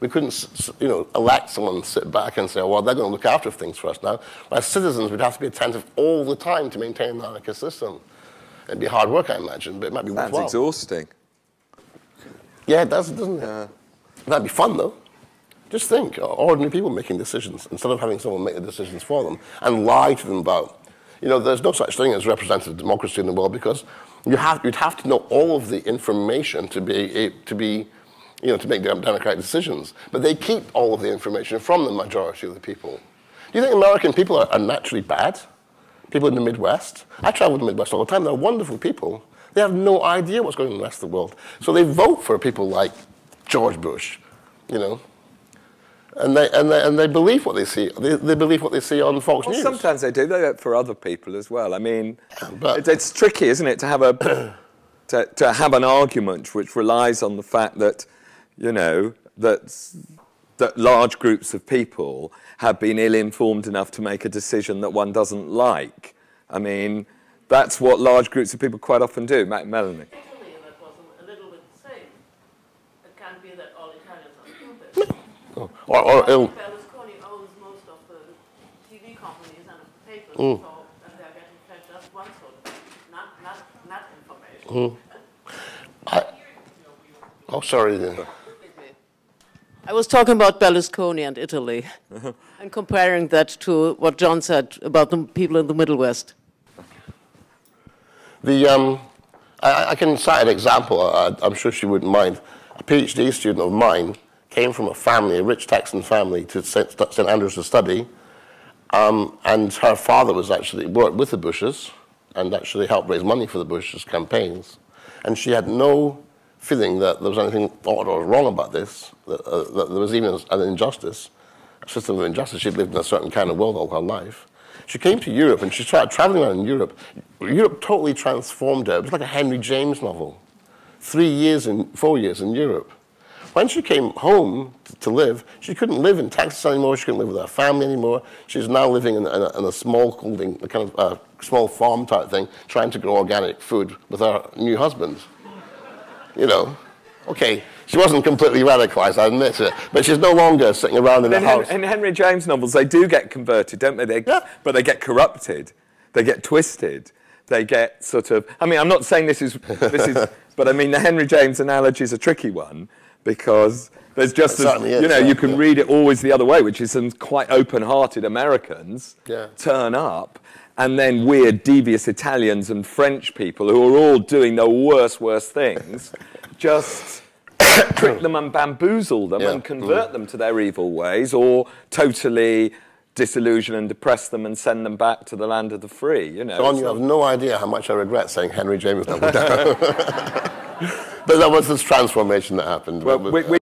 We couldn't, elect someone and sit back and say, well, they're going to look after things for us now. As citizens, we'd have to be attentive all the time to maintain an anarchist system. It'd be hard work, I imagine, but it might be worthwhile. That's exhausting. Yeah, it does, doesn't it? That'd be fun, though. Just think, ordinary people making decisions, instead of having someone make the decisions for them, and lie to them about, You know, there's no such thing as representative democracy in the world because you'd have to know all of the information to make democratic decisions. But they keep all of the information from the majority of the people. Do you think American people are naturally bad? People in the Midwest? I travel in the Midwest all the time. They're wonderful people. They have no idea what's going on in the rest of the world. So they vote for people like George Bush, you know. And they believe what they see. They believe what they see on Fox News. Sometimes they do. They vote for other people as well. I mean, it's tricky, isn't it, to have to have an argument which relies on the fact that, you know, that large groups of people have been ill-informed enough to make a decision that one doesn't like. I mean, that's what large groups of people quite often do. Melanie. Italy, that was a little bit the same. It can't be that all Italians are stupid. Berlusconi owns most of the TV companies and the papers, so and they're getting fed just one sort of thing, not information. Sorry. I was talking about Berlusconi and Italy and comparing that to what John said about the people in the Middle West. I can cite an example. I'm sure she wouldn't mind. A PhD student of mine came from a rich Texan family, to St. Andrews to study, and her father worked with the Bushes and actually helped raise money for the Bushes campaigns. And she had no feeling that there was anything odd or wrong about this, that there was even an injustice, a system of injustice. She'd lived in a certain kind of world all her life. She came to Europe and she started traveling around in Europe. Europe totally transformed her. It was like a Henry James novel. 4 years in Europe. When she came home to live, she couldn't live in Texas anymore. She couldn't live with her family anymore. She's now living in a small holding, a kind of small farm type thing, trying to grow organic food with her new husband. You know, okay, she wasn't completely radicalized, I admit it, but she's no longer sitting around in the house. In Henry James novels, they do get converted, don't they? But they get corrupted, they get twisted, they get sort of. I mean, I'm not saying this is, but I mean the Henry James analogy is a tricky one because there's just, you can read it always the other way, which is some quite open-hearted Americans turn up. And then weird, devious Italians and French people who are all doing the worst things, just trick them and bamboozle them and convert them to their evil ways, or totally disillusion and depress them and send them back to the land of the free. You know. John, you have no idea how much I regret saying Henry James. But that was this transformation that happened. Well,